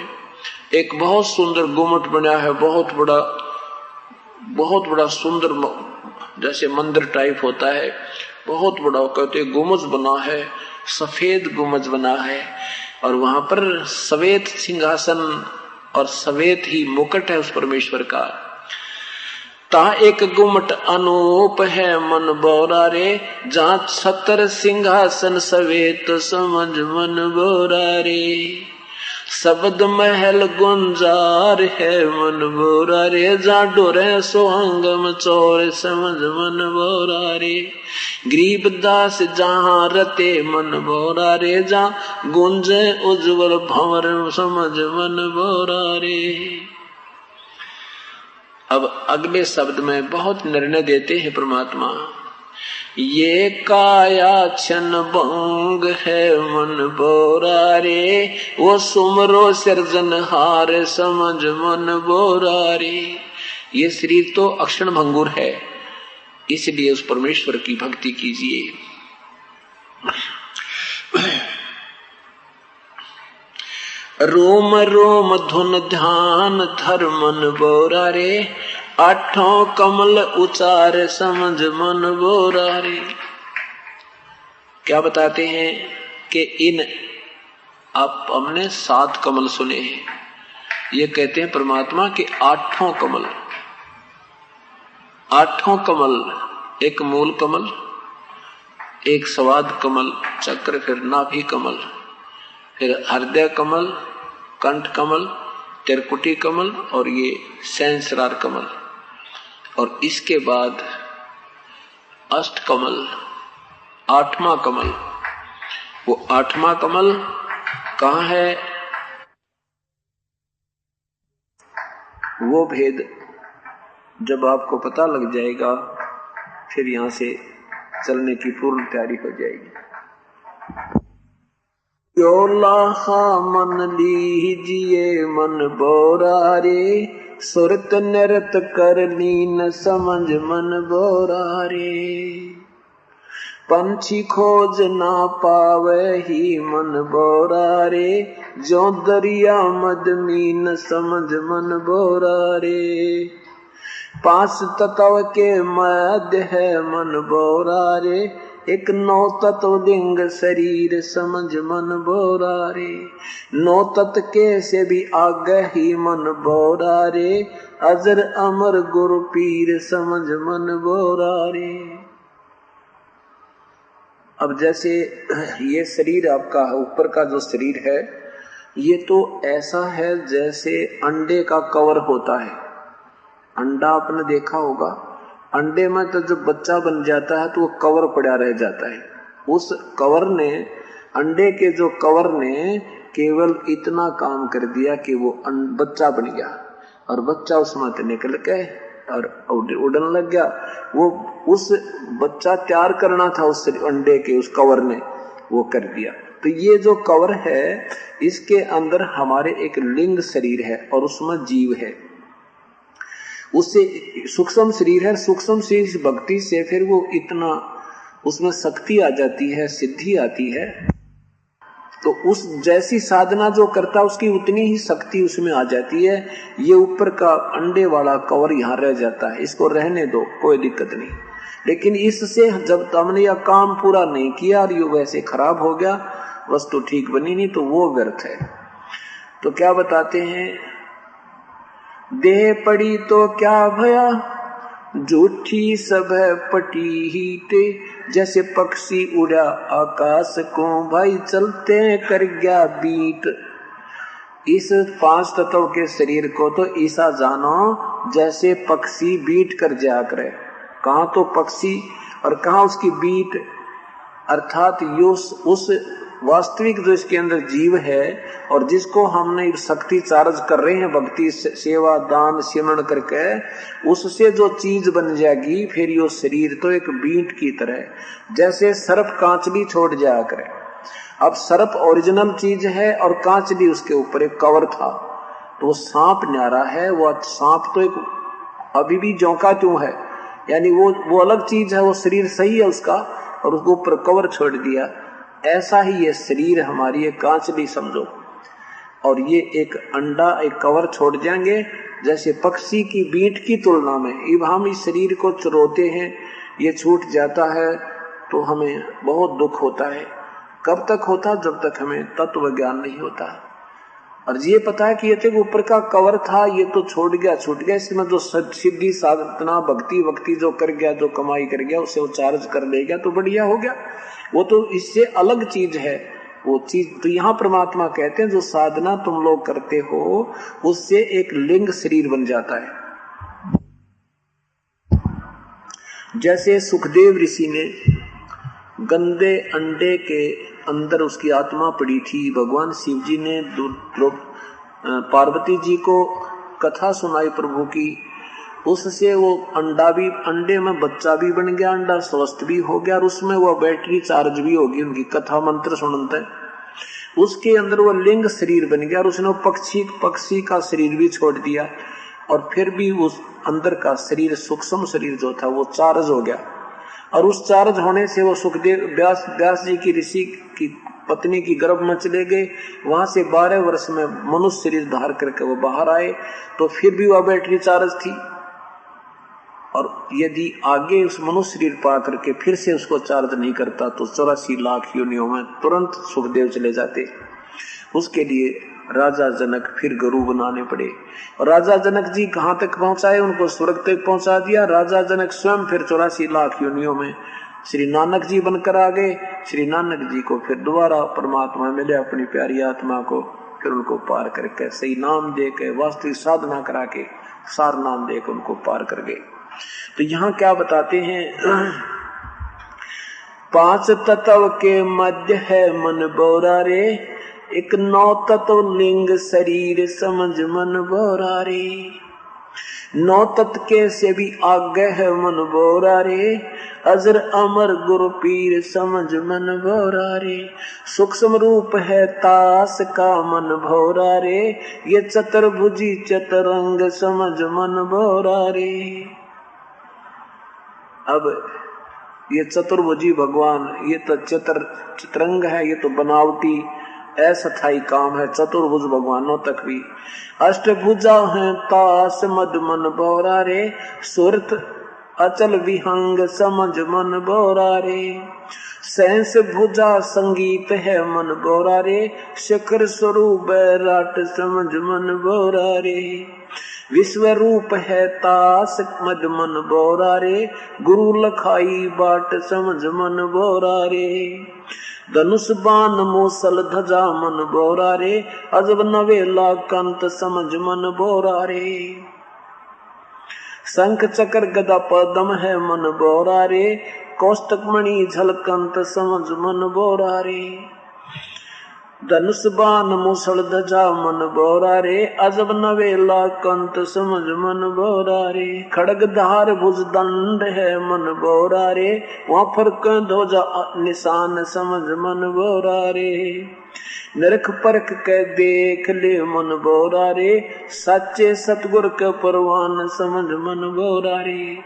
एक बहुत सुंदर गुमट बना है, बहुत बड़ा सुंदर, जैसे मंदिर टाइप होता है, बहुत बड़ा कहते गुमज बना है, सफेद गुमज बना है, और वहां पर सवेत सिंहासन और सवेत ही मुकुट है उस परमेश्वर का। ता एक गुमट अनूप है मन बोरा रे, जहाँ छतर सिंहासन सवेत समझ मन बोरा रे। शब्द महल गुंजार है मन बोरा रे, जहाँ डोरे सोहंगम चोर समझ मन बोरा रे। गरीबदास जहाँ रते मन बोरा रे, जहाँ गुंजे उज्जवल भंवर समझ मन बोरा रे। अब अगले शब्द में बहुत निर्णय देते हैं परमात्मा। ये काया छन भंग है मन बोरा रे, वो सुमरो सिरजनहार समझ मन बोरा रे। ये शरीर तो अक्षण भंगुर है, इसलिए उस परमेश्वर की भक्ति कीजिए। रोम रोम धुन ध्यान धर मन बोरा रे, आठों कमल उचार समझ मन बोरा रे। क्या बताते हैं कि इन आप हमने 7 कमल सुने हैं, ये कहते हैं परमात्मा के 8 कमल। 8 कमल, एक मूल कमल, एक स्वाद कमल चक्र, फिर नाभि कमल, फिर हृदय कमल, कंठ कमल, त्रिकुटी कमल और ये सहस्रार कमल, और इसके बाद अष्ट कमल, 8वां कमल। वो 8वां कमल कहाँ है? वो भेद जब आपको पता लग जाएगा फिर यहां से चलने की पूर्ण तैयारी हो जाएगी। यो लाहा मन लीजिए मन बोरा रे, सुरत नृत कर लीन समझ मन बोरा रे। पंछी खोज ना पावे ही मन बोरा रे, जो दरिया मद मीन समझ मन बोरा रे। पांच तत्व के मध्य है मन बोरा रे, एक नौ तत्व लिंग शरीर समझ मन बोरा रे। नौ तत्व के से भी आगे ही मन बोरा रे, अजर अमर गुरु पीर समझ मन बोरा रे। अब जैसे ये शरीर आपका ऊपर का जो शरीर है ये तो ऐसा है जैसे अंडे का कवर होता है। अंडा आपने देखा होगा, अंडे में तो जब बच्चा बन जाता है तो वो कवर पड़ा रह जाता है। उस कवर ने, अंडे के जो कवर ने केवल इतना काम कर दिया कि वो बच्चा बन गया और बच्चा उसमें से निकल के और उड़न लग गया। वो उस बच्चा तैयार करना था उस अंडे के उस कवर ने, वो कर दिया। तो ये जो कवर है इसके अंदर हमारे एक लिंग शरीर है और उसमें जीव है, उससे सूक्ष्म शरीर है। सूक्ष्म शरीर भक्ति से फिर वो इतना उसमें शक्ति आ जाती है, सिद्धि आती है। तो उस जैसी साधना जो करता उसकी उतनी ही शक्ति उसमें आ जाती है। ये ऊपर का अंडे वाला कवर यहाँ रह जाता है, इसको रहने दो, कोई दिक्कत नहीं। लेकिन इससे जब हमने यह काम पूरा नहीं किया और ये वैसे खराब हो गया, वस्तु ठीक बनी नहीं, तो वो व्यर्थ है। तो क्या बताते हैं, देह पड़ी तो क्या भया, झूठी सब है पटी ही ते, जैसे पक्षी उड़ा आकाश को भाई चलते कर गया बीट। इस पांच तत्व के शरीर को तो ऐसा जानो जैसे पक्षी बीट कर जाया करे। कहाँ तो पक्षी और कहाँ उसकी बीट, अर्थात उस वास्तविक जो इसके अंदर जीव है और जिसको हमने शक्ति चार्ज कर रहे हैं भक्ति सेवा दान सिमरण करके, उससे जो चीज बन जाएगी फिर ये शरीर तो एक बीट की तरह, जैसे सर्प कांचली छोड़ जाया करे। अब सर्प ओरिजिनल चीज है और कांचली उसके ऊपर एक कवर था, तो वो सांप न्यारा है। वो सांप तो एक अभी भी जोंका त्यों है, यानी वो अलग चीज है, वो शरीर सही है उसका और उसको ऊपर कवर छोड़ दिया। ऐसा ही ये शरीर हमारी एक कांचली समझो, और ये एक अंडा एक कवर छोड़ जाएंगे जैसे पक्षी की बीट की तुलना में। अब हम इस शरीर को चुरोते हैं, ये छूट जाता है तो हमें बहुत दुख होता है। कब तक होता, जब तक हमें तत्व ज्ञान नहीं होता। और ये पता है कि ये तो ऊपर का कवर था, ये तो छोड़ गया छूट गया, इसमें जो सिद्धि साधना भक्ति जो कर गया, जो कमाई कर गया, उसे वो चार्ज कर ले गया तो बढ़िया हो गया। वो तो इससे अलग चीज है वो चीज। तो यहाँ परमात्मा कहते हैं जो साधना तुम लोग करते हो उससे एक लिंग शरीर बन जाता है। जैसे सुखदेव ऋषि ने गंदे अंडे के अंदर उसकी आत्मा पड़ी थी, भगवान शिव जी ने पार्वती जी को कथा सुनाई प्रभु की, उससे वो अंडे में बच्चा भी बन गया, अंडा स्वस्थ भी हो गया और उसमें वो बैटरी चार्ज भी होगी उनकी कथा मंत्र सुनते। उसके अंदर वो लिंग शरीर बन गया और उसने वो पक्षी का शरीर भी छोड़ दिया और फिर भी उस अंदर का शरीर सूक्ष्म शरीर जो था वो चार्ज हो गया। और उस चार्ज होने से वो सुखदेव व्यास जी की ऋषि की पत्नी की गर्भ में चले गए। वहां से 12 वर्ष में मनुष्य शरीर धार करके वो बाहर आए, तो फिर भी वह बैटरी चार्ज थी। और यदि आगे उस मनुष्य शरीर पा करके फिर से उसको चार्ज नहीं करता तो 84 लाख योनियों में तुरंत सुखदेव चले जाते। उसके लिए राजा जनक फिर गुरु बनाने पड़े। और राजा जनक जी कहाँ तक पहुंचाए, उनको स्वर्ग तक पहुंचा दिया। राजा जनक स्वयं फिर 84 लाख योनियों में श्री नानक जी बनकर आ गए। श्री नानक जी को फिर दोबारा परमात्मा मिले अपनी प्यारी आत्मा को, फिर उनको पार करके सही नाम दे के वास्तविक साधना करा के सार नाम दे के उनको पार कर गए। तो यहाँ क्या बताते हैं, 5 तत्व के मध्य है मन बोरा रे, एक 9 तत्व लिंग शरीर समझ मन बोरा रे। नौ तत्के से भी आगे है मन बोरा रे, अजर अमर गुरु पीर समझ मन भोरा रे। सूक्ष्म रूप है तास का मन भोरा रे, ये चतुर्भुजी चतुरंग समझ मन भोरा रे। अब ये चतुर्भुजी भगवान, ये तो चतुरंग है, ये तो बनावटी अस्थाई काम है। चतुर्भुज भगवानों तक भी अष्टभुजा है तास मद मन भोरा रे, सुरत अचल विहंग समझ मन भोरा रे। सहस भुजा संगीत है मन भोरा रे, शिखर स्वरूप राट समझ मन भोरा रे। विश्व रूप है तास मद मन भोरा रे, गुरु लखाई बाट समझ मन भोरा रे। धनुष बाण मूसल ध्वजा मन भोरा रे, अजब नवेला कंत समझ मन भोरा रे। शंख चक्र गदा पदम है मन भोरा रे, कौस्तक मणि झलकंत समझ मन भोरा रे। धनुष बाण मूसल ध्वजा मन भोरा रे, अजब नवेला कंत समझ मन भोरा रे। खड़ग धार भुज दंड है मन भोरा रे, वहां फरक ध्वजा निशान समझ मन भोरा रे। नरख परख के देख ले मन भोरा रे, सच्चे सतगुर के परवान समझ मन भोरा रे।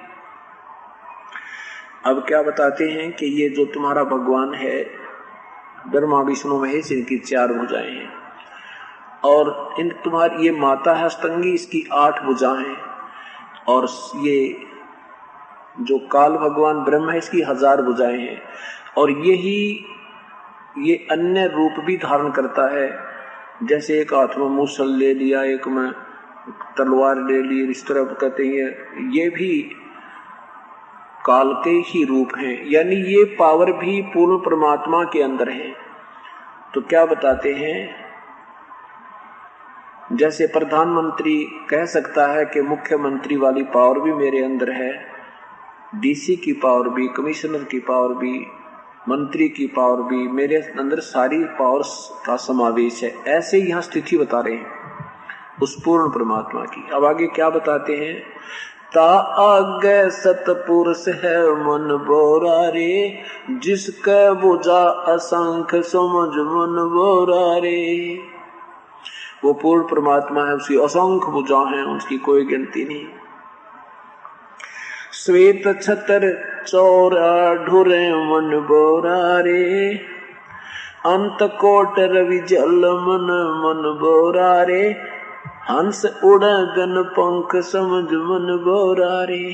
अब क्या बताते हैं कि ये जो तुम्हारा भगवान है ब्रह्मा विष्णु महेश, इनकी 4 भुजाएं हैं, और इन तुम्हारी ये माता है अष्टंगी, इसकी 8 भुजाएं, और ये जो काल भगवान ब्रह्मा है इसकी 1000 भुजाएं हैं। और ये अन्य रूप भी धारण करता है, जैसे एक हाथ में मूसल ले लिया, एक में तलवार ले ली, इस तरह कहते हैं ये भी काल के ही रूप हैं, यानी ये पावर भी पूर्ण परमात्मा के अंदर है। तो क्या बताते हैं, जैसे प्रधानमंत्री कह सकता है कि मुख्यमंत्री वाली पावर भी मेरे अंदर है, डीसी की पावर भी, कमिश्नर की पावर भी, मंत्री की पावर भी, मेरे अंदर सारी पावर्स का समावेश है। ऐसे यहाँ स्थिति बता रहे हैं उस पूर्ण परमात्मा की। अब आगे क्या बताते हैं, ता आगे सतपुरुष है मन भोरा रे, जिसका बुझा असंख्य समझ मन भोरा रे। वो पूर्ण परमात्मा है, उसकी असंख्य भुजा है, उसकी कोई गिनती नहीं। श्वेत छतर चौरा ढुरे मन भोरा रे, अंत कोट रवि जल मन मन भोरा रे। हंस उड़ा गन पंख समझ मन भोरा रे।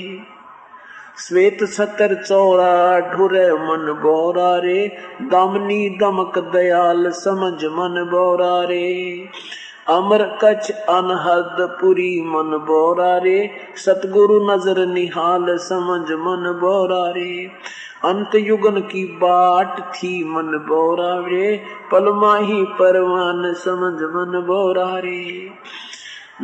श्वेत छतर चौरा ढुरे मन भोरा रे, दामनी दमक दयाल समझ मन भोरा रे। अमर कच्छ अनहद पुरी मन भोरा रे, सतगुरु नजर निहाल समझ मन भोरा रे। अंत युगन की बाट थी मन भोरा रे, पलमाही परवान समझ मन भोरा रे।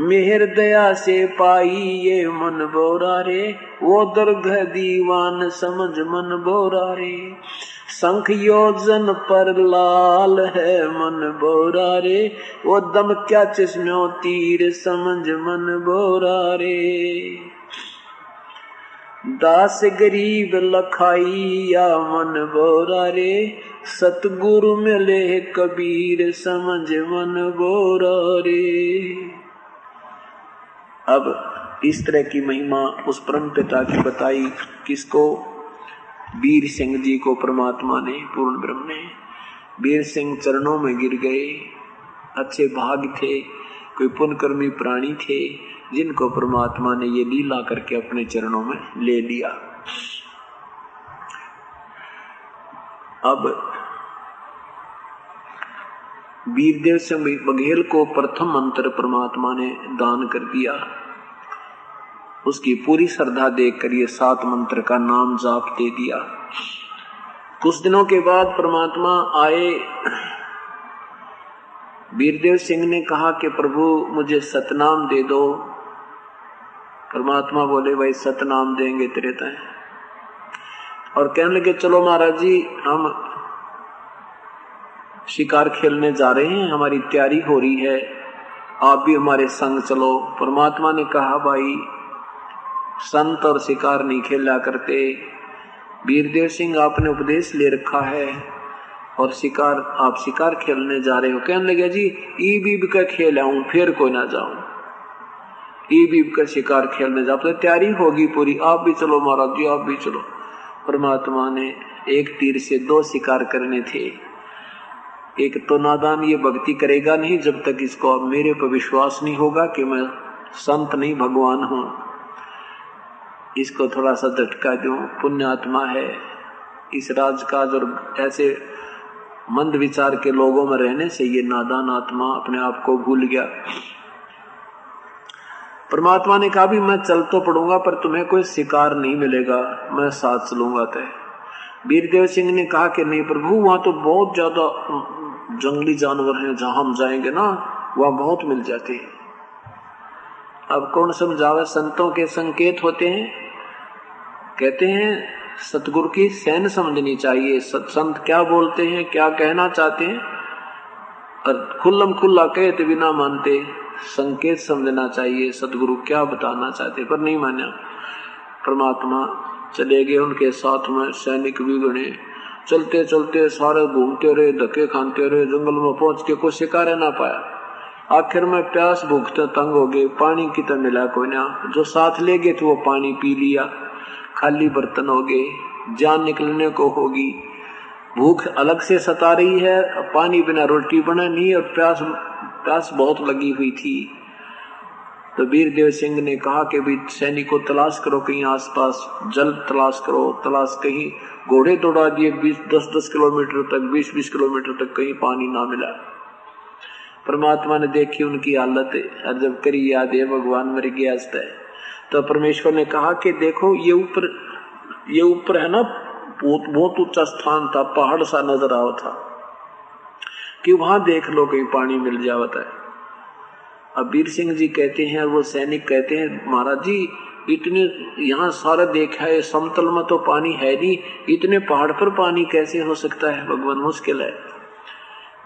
मेहर दया से पाई ये मन भोरा रे, वो दर्ग दीवान समझ मन भोरा रे। शंख योजन पर लाल है मन भोरा रे, वो दम क्या चश्म्यों तीर समझ मन भोरा रे। दास गरीब लखाइया मन भोरा रे, सतगुरु मिले कबीर समझ मन भोरा रे। अब इस तरह की महिमा उस परम पिता की बताई, किसको, वीर सिंह जी को परमात्मा ने, पूर्ण ब्रह्म ने। वीर सिंह चरणों में गिर गए, अच्छे भाग थे, कोई पुण्यकर्मी प्राणी थे जिनको परमात्मा ने ये लीला करके अपने चरणों में ले लिया। अब वीरदेव सिंह बघेल को प्रथम मंत्र परमात्मा ने दान कर दिया। उसकी पूरी श्रद्धा देखकर ये 7 मंत्र का नाम जाप दे दिया। कुछ दिनों के बाद परमात्मा आए। वीरदेव सिंह ने कहा कि प्रभु मुझे सतनाम दे दो। परमात्मा बोले भाई सतनाम देंगे तेरे तय। और कहने लगे चलो महाराज जी हम शिकार खेलने जा रहे हैं, हमारी तैयारी हो रही है, आप भी हमारे संग चलो। परमात्मा ने कहा भाई संत और शिकार नहीं खेला करते। वीरदेव सिंह आपने उपदेश ले रखा है और शिकार आप शिकार खेलने जा रहे हो। कहने लगे जी ईब का खेल आऊं फिर कोई ना जाऊं, ईब का शिकार खेलने जा, तो तैयारी होगी पूरी, आप भी चलो महाराज जी आप भी चलो। परमात्मा ने एक तीर से दो शिकार करने थे। एक तो नादान ये भक्ति करेगा नहीं जब तक इसको मेरे पर विश्वास नहीं होगा कि मैं संत नहीं भगवान हूं, इसको थोड़ा सा झटका दूं, पुण्यात्मा है। इस राजकाज और ऐसे मंद विचार के लोगों में रहने से ये नादान आत्मा अपने आप को भूल गया। परमात्मा ने कहा भी मैं चल तो पड़ूंगा पर तुम्हें कोई शिकार नहीं मिलेगा, मैं साथ चलूंगा तय। वीरदेव सिंह ने कहा कि नहीं प्रभु वहां तो बहुत ज्यादा जंगली जानवर हैं, जहां हम जाएंगे ना वहां बहुत मिल जाते हैं। अब कौन समझावे, संतों के संकेत होते हैं। कहते हैं सतगुरु की सैन समझनी चाहिए, संत क्या बोलते हैं क्या कहना चाहते हैं, और खुल्लम खुल्ला कहते बिना मानते संकेत समझना चाहिए सतगुरु क्या बताना चाहते, पर नहीं माना। परमात्मा चले गए, उनके साथ में सैनिक भी बने। चलते चलते सारे घूमते रहे, धक्के खाते रहे, जंगल में पहुंच के कुछ शिकार ना पाया। आखिर में प्यास भूखते तंग हो गए, पानी की तो मिला कोई ना, जो साथ ले गए थे वो पानी पी लिया, खाली बर्तन हो गए, जान निकलने को होगी। भूख अलग से सता रही है, पानी बिना रोटी बना नहीं, और प्यास बहुत लगी हुई थी। तो वीरदेव सिंह ने कहा कि भी सैनिकों तलाश करो कहीं आसपास, जल तलाश करो, तलाश कहीं घोड़े दौड़ा दिए 10-10 किलोमीटर तक, 20-20 किलोमीटर तक, कहीं पानी ना मिला। परमात्मा ने देखी उनकी हालत, और जब करी याद है भगवान मर गया है, तो परमेश्वर ने कहा कि देखो ये ऊपर है ना बहुत ऊंचा स्थान था, पहाड़ सा नजर आ था, कि वहां देख लो कहीं पानी मिल जाता है। अब वीर सिंह जी कहते हैं और वो सैनिक कहते हैं महाराज जी इतने यहाँ सारा देखा है, समतल में तो पानी है नहीं, इतने पहाड़ पर पानी कैसे हो सकता है भगवान, मुश्किल है।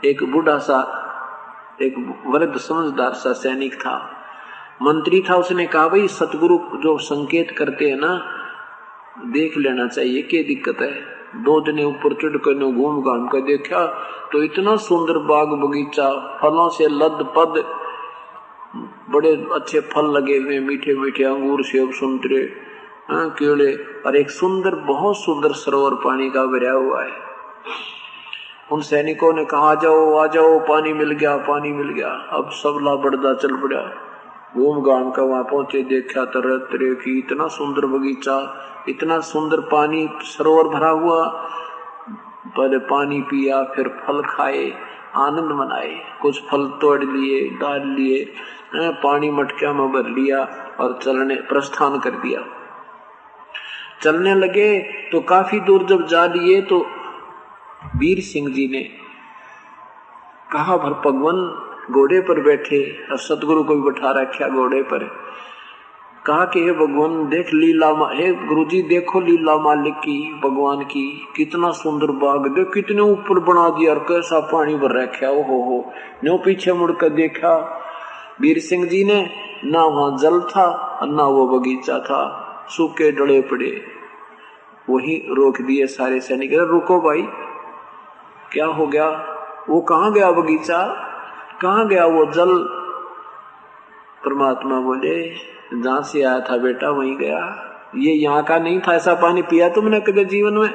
एक बूढ़ा सा, एक वृद्ध समझदार सा सैनिक था, मंत्री था, उसने कहा भाई सतगुरु जो संकेत करते हैं ना देख लेना चाहिए, क्या दिक्कत है। 2 दिन ऊपर चढ़ कर घूम घाम कर देखा तो इतना सुंदर बाग बगीचा, फलों से लद पद, बड़े अच्छे फल लगे हुए, मीठे मीठे अंगूर सेब संतरे केले, और एक सुंदर बहुत सुंदर सरोवर पानी का भरा हुआ है। उन सैनिकों ने कहा आ जाओ पानी मिल गया, पानी मिल गया। अब सब लाबड़दा चल पड़ा, घूम घाम कर वहां पहुंचे, देखा तरह तरह की इतना सुंदर बगीचा, इतना सुंदर पानी, सरोवर भरा हुआ। पहले पानी पिया, फिर फल खाए, आनंद मनाए, कुछ फल तोड़ लिए, डाल लिए, पानी मटकिया में भर लिया और चलने प्रस्थान कर दिया। चलने लगे तो काफी दूर जब जा लिए तो वीर सिंह जी ने कहा भर भगवान घोड़े पर बैठे, और सतगुरु को भी बैठा रखा घोड़े पर, कहा कि हे भगवान देख लीला, हे गुरुजी देखो लीला मालिक की, भगवान की, कितना सुंदर बाग, देख कितने ऊपर बना दिया और कैसा पानी भर रखा, ओ हो। न्यों पीछे मुड़कर देखा वीर सिंह जी ने, ना वहां जल था और ना वो बगीचा था, सूखे डले पड़े। वही रोक दिए सारे सैनिक, रुको भाई क्या हो गया, वो कहाँ गया बगीचा, कहाँ गया वो जल। परमात्मा बोले जहां से आया था बेटा वहीं गया, ये यहाँ का नहीं था, ऐसा पानी पिया तुमने कभी जीवन में।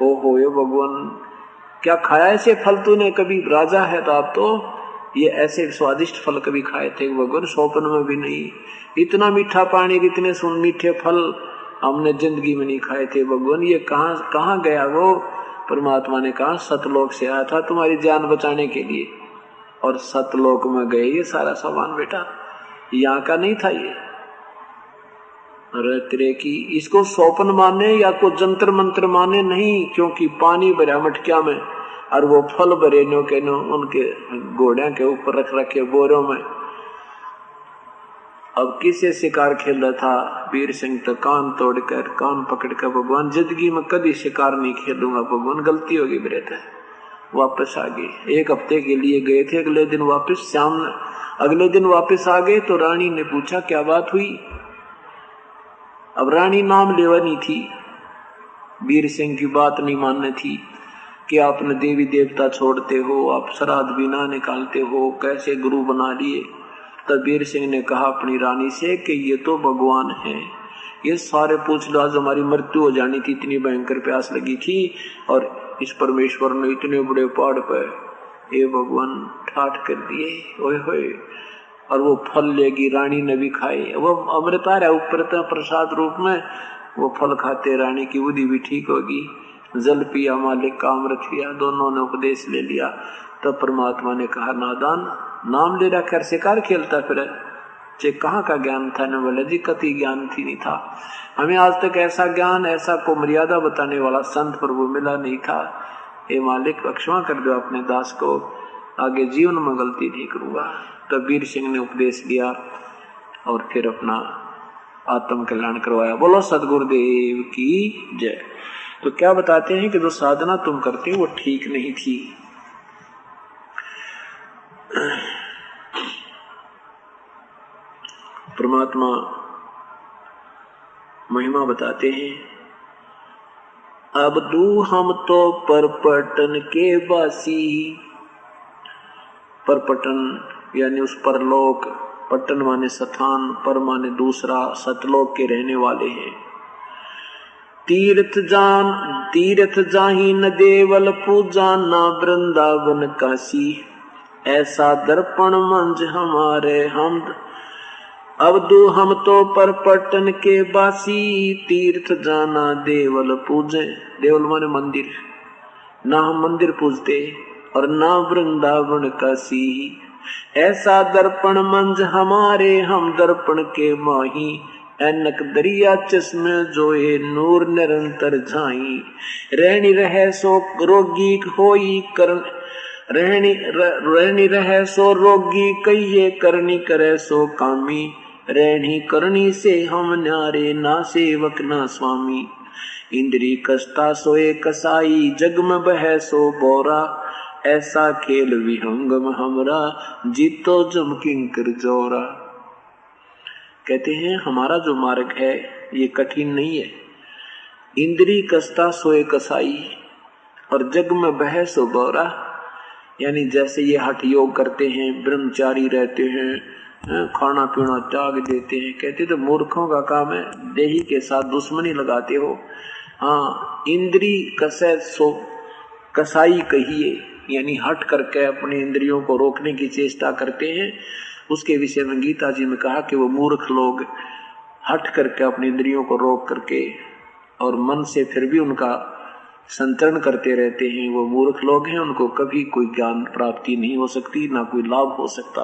ओहो ये भगवान क्या खाया ऐसे फल तूने, कभी राजा है तो आप तो ये ऐसे स्वादिष्ट फल कभी खाए थे भगवान, स्वप्न में भी नहीं। इतना मीठा पानी, इतने मीठे फल हमने जिंदगी में नहीं खाए थे भगवान, ये कहाँ गया वो। परमात्मा ने कहा सतलोक से आया था तुम्हारी जान बचाने के लिए, और सतलोक में गए ये सारा सामान बेटा, यहाँ का नहीं था ये। अरे तेरे की इसको स्वप्न माने या को जंतर मंत्र माने नहीं, क्योंकि पानी भरा मटकिया में और वो फल भरे नो के नो उनके घोड़े के ऊपर रख रखे बोरों में। अब किसे शिकार खेल रहा था वीर सिंह, तो कान पकड़कर भगवान जिंदगी में कभी शिकार नहीं खेलूंगा भगवान, गलती होगी मेरे से। वापस आ गए, 1 हफ्ते के लिए गए थे, अगले दिन वापस आ गए। तो रानी ने पूछा क्या बात हुई, अब रानी नाम लेवनी थी, वीर सिंह की बात नहीं माननी थी कि आपने देवी देवता छोड़ते हो, आप श्राद्ध भी ना निकालते हो, कैसे गुरु बना लिए। तब वीर सिंह ने कहा अपनी रानी से कि ये तो भगवान है, ये सारे पूछ लो, आज हमारी मृत्यु हो जानी थी, इतनी भयंकर प्यास लगी थी और इस परमेश्वर ने इतने बड़े पहाड़ पर ये भगवान ठाठ कर दिए, ओए होए। और वो फल लेगी, रानी ने भी खाए, वो अमृत आ रहा है ऊपर प्रसाद रूप में, वो फल खाते रानी की बुद्धि भी ठीक होगी। जल पिया मालिक का अमृत पिया, दोनों ने उपदेश ले लिया। तब परमात्मा ने कहा नादान, नाम ले रहा शिकार खेलता फिर चे कहाँ का ज्ञान था? न बोले जी कति ज्ञान थी नहीं था, हमें आज तक ऐसा ज्ञान, ऐसा को मर्यादा बताने वाला संत प्रभु मिला नहीं था। हे मालिक क्षमा कर दो अपने दास को, आगे जीवन में गलती नहीं करूंगा। तब वीर सिंह ने उपदेश दिया और फिर अपना आत्म कल्याण करवाया। बोलो सदगुरुदेव की जय। तो क्या बताते हैं कि जो साधना तुम करते हो वो ठीक नहीं थी। परमात्मा महिमा बताते हैं, अब दू हम तो परपटन के वासी, परपटन यानी उस परलोक, पट्टन माने स्थान, पर माने दूसरा, सतलोक के रहने वाले हैं। तीर्थ जाही न देवल पूजा, ना वृंदावन काशी, ऐसा दर्पण मंज हमारे हम। अब दो हम तो परपटन के बासी, तीर्थ जाना देवल पूजे, देवल माने मंदिर, ना हम मंदिर पूजते और ना वृंदावन काशी। ऐसा दर्पण मंज हमारे हम दर्पण के माही, ऐनक दरिया चश्मे जोए नूर निरंतर झाई। रहनी रहे सो रोगी होई करण, रहनी रहे सो रोगी कहिए, करनी करे सो कामी। रहनी करनी से हम न्यारे, ना सेवक ना स्वामी। इंद्री कसता सोए कसाई, जग में बह सो बोरा। ऐसा खेल विहंगम हमरा, जीतो जम किंकर जोरा। कहते हैं हमारा जो मार्ग है ये कठिन नहीं है। इंद्री कसता सोए कसाई और जग में बह सो बोरा, यानी जैसे ये हठ योग करते हैं, ब्रह्मचारी रहते हैं, खाना पीना त्याग देते हैं, कहते तो मूर्खों का काम है, देही के साथ दुश्मनी लगाते हो। हाँ, इंद्री कसे सो कसाई कहिए, यानी हट करके अपने इंद्रियों को रोकने की चेष्टा करते हैं। उसके विषय में गीता जी में कहा कि वो मूर्ख लोग हट करके अपनी इंद्रियों को रोक करके और मन से फिर भी उनका संतरण करते रहते हैं, वो मूर्ख लोग हैं, उनको कभी कोई ज्ञान प्राप्ति नहीं हो सकती, ना कोई लाभ हो सकता।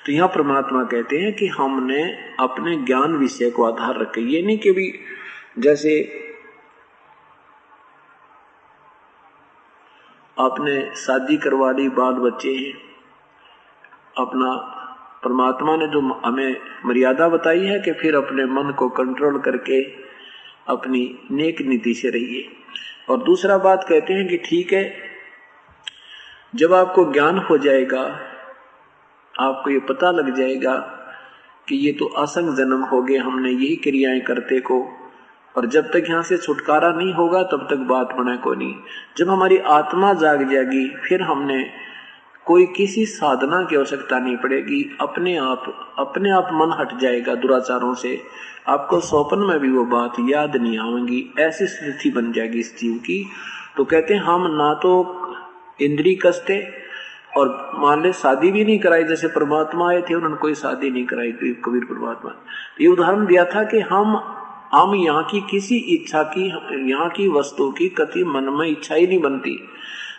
तो यहाँ परमात्मा कहते हैं कि हमने अपने ज्ञान विषय को आधार रखे, ये नहीं कि भी जैसे आपने शादी करवा ली, बाल बच्चे हैं, अपना परमात्मा ने जो हमें मर्यादा बताई है कि फिर अपने मन को कंट्रोल करके अपनी नेक नीति से रहिए। और दूसरा बात कहते हैं कि ठीक है, जब आपको ज्ञान हो जाएगा, आपको ये पता लग जाएगा कि ये तो असंग जन्म हो गए, हमने यही क्रियाएं करते को, और जब तक यहाँ से छुटकारा नहीं होगा तब तक बात बने को नहीं। जब हमारी आत्मा जाग जाएगी फिर हमने कोई किसी साधना की आवश्यकता नहीं पड़ेगी, अपने आप मन हट जाएगा दुराचारों से। आपको स्वप्न में भी वो बात याद नहीं आएगी, ऐसी स्थिति बन जाएगी इस जीव की। तो कहते हैं हम ना तो इंद्री कसते और मान ले शादी भी नहीं कराई, जैसे परमात्मा आए थे उन्होंने कोई शादी नहीं कराई, कबीर परमात्मा। ये उदाहरण दिया था कि हम यहाँ की किसी इच्छा की, यहाँ की वस्तु की कति मन में इच्छा ही नहीं बनती।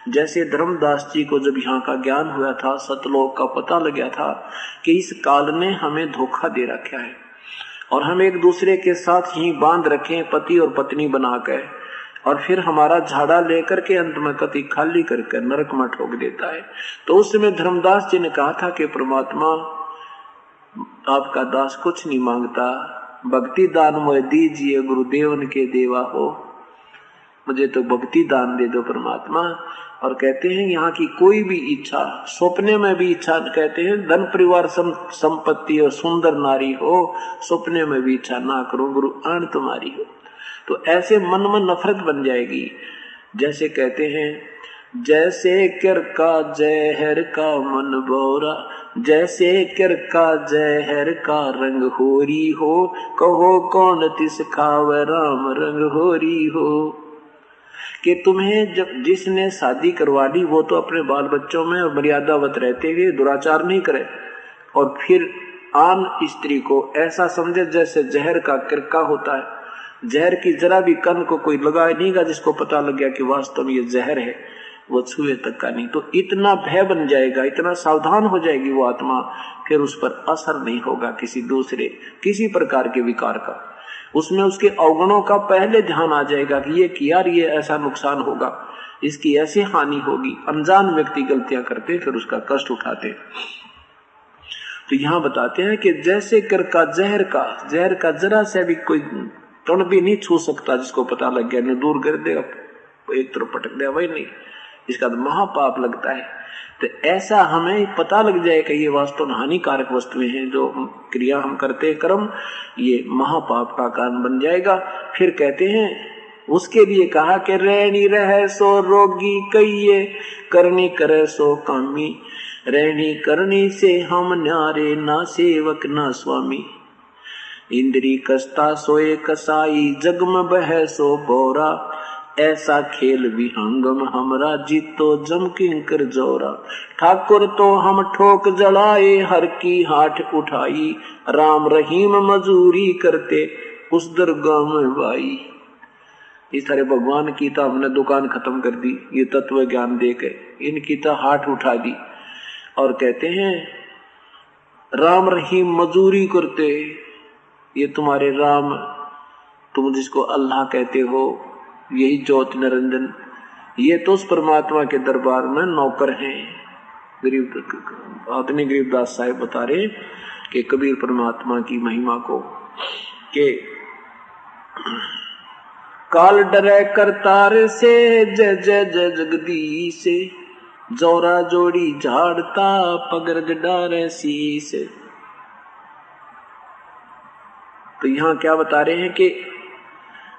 जैसे धर्मदास जी को जब यहाँ का ज्ञान हुआ था, सतलोक का पता लग गया था कि इस काल ने हमें धोखा दे रखा है और हम एक दूसरे के साथ यहीं बांध रखे पति और पत्नी बना कर, और फिर हमारा झाड़ा लेकर के अंत में कति खाली करके नरक में ठोक देता है। तो उस समय धर्मदास जी ने कहा था कि परमात्मा आपका दास कुछ नहीं मांगता, भक्ति दान मोह दीजिए गुरुदेवन के देवा हो। मुझे तो भक्ति दान दे दो परमात्मा। और कहते हैं यहाँ की कोई भी इच्छा, सपने में भी इच्छा, कहते हैं धन परिवार संपत्ति और सुंदर नारी हो, सपने में भी इच्छा ना करो गुरु आन तुम्हारी हो। तो ऐसे मन में नफरत बन जाएगी। जैसे कहते हैं जैसे कर का जहर का मन बोरा, जैसे कर का जहर का रंग होरी हो, कहो कौन तिस खावे राम रंग होरी हो। कि तुम्हें जब जिसने शादी करवा ली वो तो अपने बाल बच्चों में और मर्यादावत रहते हुए दुराचार नहीं करे, और फिर आन स्त्री को ऐसा समझे जैसे जहर का किरका होता है। जहर की जरा भी कन को कोई लगाए नहींगा, जिसको पता लग गया कि वास्तव में ये जहर है, वो छुए तक का नहीं। तो इतना भय बन जाएगा, इतना सावधान हो जाएगी वो आत्मा, फिर उस पर असर नहीं होगा किसी दूसरे किसी प्रकार के विकार का। उसमें उसके अवगुणों का पहले ध्यान आ जाएगा कि ये किया, ये ऐसा नुकसान होगा, इसकी ऐसी हानि होगी। अनजान व्यक्ति गलतियां करते फिर उसका कष्ट उठाते। तो यहाँ बताते हैं कि जैसे कर का जहर का जरा से भी कोई कण भी नहीं छू सकता, जिसको पता लग गया दूर कर देगा, एक तरफ पटक दिया, वही नहीं, इसका तो महापाप लगता है। तो ऐसा हमें पता लग जाए कि ये वास्तव में हानिकारक वस्तुएं हैं, जो क्रिया हम करते हैं कर्म, ये महापाप का कारण बन जाएगा। फिर कहते हैं उसके लिए कहा कि रहनी रहे सो रोगी कहिए, करनी करे सो कामी, रहनी करनी से हम न्यारे, ना सेवक ना स्वामी। इंद्री कसता सोए कसाई, जग में बह सो बोरा, ऐसा खेल विहंगम हमरा, जीतो जम किंकर जोरा। ठाकुर तो हम ठोक जलाए, हर की हाथ उठाई, राम रहीम मजूरी करते उस दरगाह में भाई। इस तरह भगवान की तो हमने दुकान खत्म कर दी, ये तत्व ज्ञान देके इनकी तो हाथ उठा दी। और कहते हैं राम रहीम मजूरी करते, ये तुम्हारे राम, तुम जिसको अल्लाह कहते हो, यही ज्योति निरंजन, ये तो उस परमात्मा के दरबार में नौकर हैं। आदमी गरीबदास साहिब बता रहे कि कबीर परमात्मा की महिमा को, के काल डरे करतार से, जय जय जय जगदीश, जोरा जोड़ी झाड़ता पगर डारे शीस। तो यहाँ क्या बता रहे हैं कि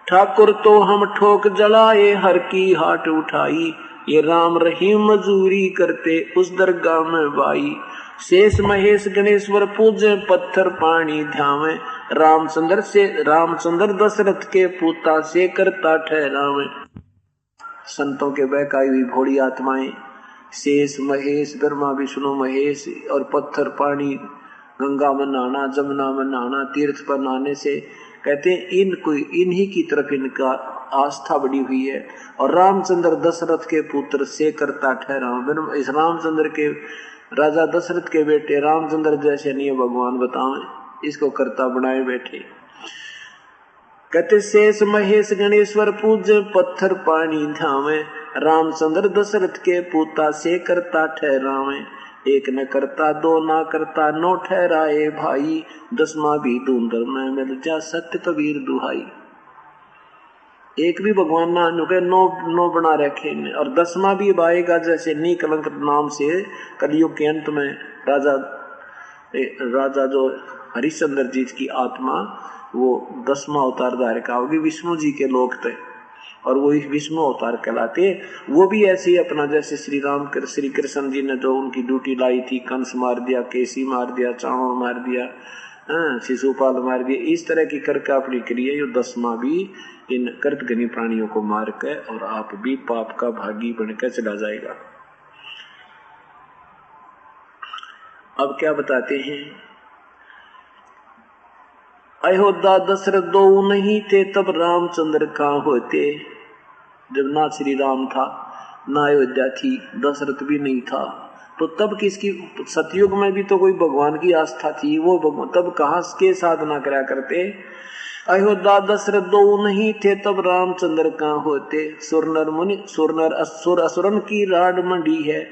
ठाकुर तो हम ठोक जलाए, हर की हाथ उठाई, ये राम रहीम मजूरी करते उस दरगाह में भाई। शेष महेश गणेश्वर पूजे, पत्थर पानी ध्यावे, रामचंद्र दशरथ के पूता से करता ठहरावे। संतों के बहकाई हुई भोली आत्माएं, शेष महेश, ब्रह्मा विष्णु महेश, और पत्थर पानी, गंगा में नहाना, जमुना में नहाना, तीर्थ पर नहाने से, कहते हैं इनको इन्हीं की तरफ इनका आस्था बढ़ी हुई है। और रामचंद्र दशरथ के पुत्र से करता ठहरावे, इस रामचंद्र के, राजा दशरथ के बेटे रामचंद्र जैसे नहीं भगवान बतावें, इसको करता बनाए बैठे। कहते शेष महेश गणेश्वर पूजे, पत्थर पानी ध्यावे, रामचंद्र दशरथ के पूता से करता ठहरावे। एक न करता दो ना करता नो ठहराए भाई, दसवां भी धुंधर में मिल जा सत्य कबीर दुहाई। एक भी भगवान ना अनुके नो बना रखे, और दसवां भी आएगा जैसे नी कलंक नाम से कलयुग के अंत में राजा जो हरिश्चंद्र जी की आत्मा, वो 10वां अवतार धारिका होगी, विष्णु जी के लोक थे और वो विष्णु अवतार कहलाते। वो भी ऐसे ही अपना, जैसे श्री कृष्ण जी ने जो उनकी ड्यूटी लाई थी, कंस मार दिया, केसी मार दिया, चावल मार दिया, शिशुपाल मार दिया, इस तरह की करके अपनी क्रिया ये 10वां भी इन कर्तघनी प्राणियों को मार के, और आप भी पाप का भागी बनकर चला जाएगा। अब क्या बताते हैं, अयोध्या दशरथ दो नहीं थे, तब रामचंद्र कहाँ होते। जब ना श्री राम था, ना अयोध्या थी, दशरथ भी नहीं था, तो तब किसकी, सतयुग में भी तो कोई भगवान की आस्था थी, वो भगवान तब कहाँ के साधना करा करते। अयोध्या दशरथ दो नहीं थे, तब रामचंद्र कहाँ होते। सुरनर मुनि सुरनर असुरन की राड मंडी है,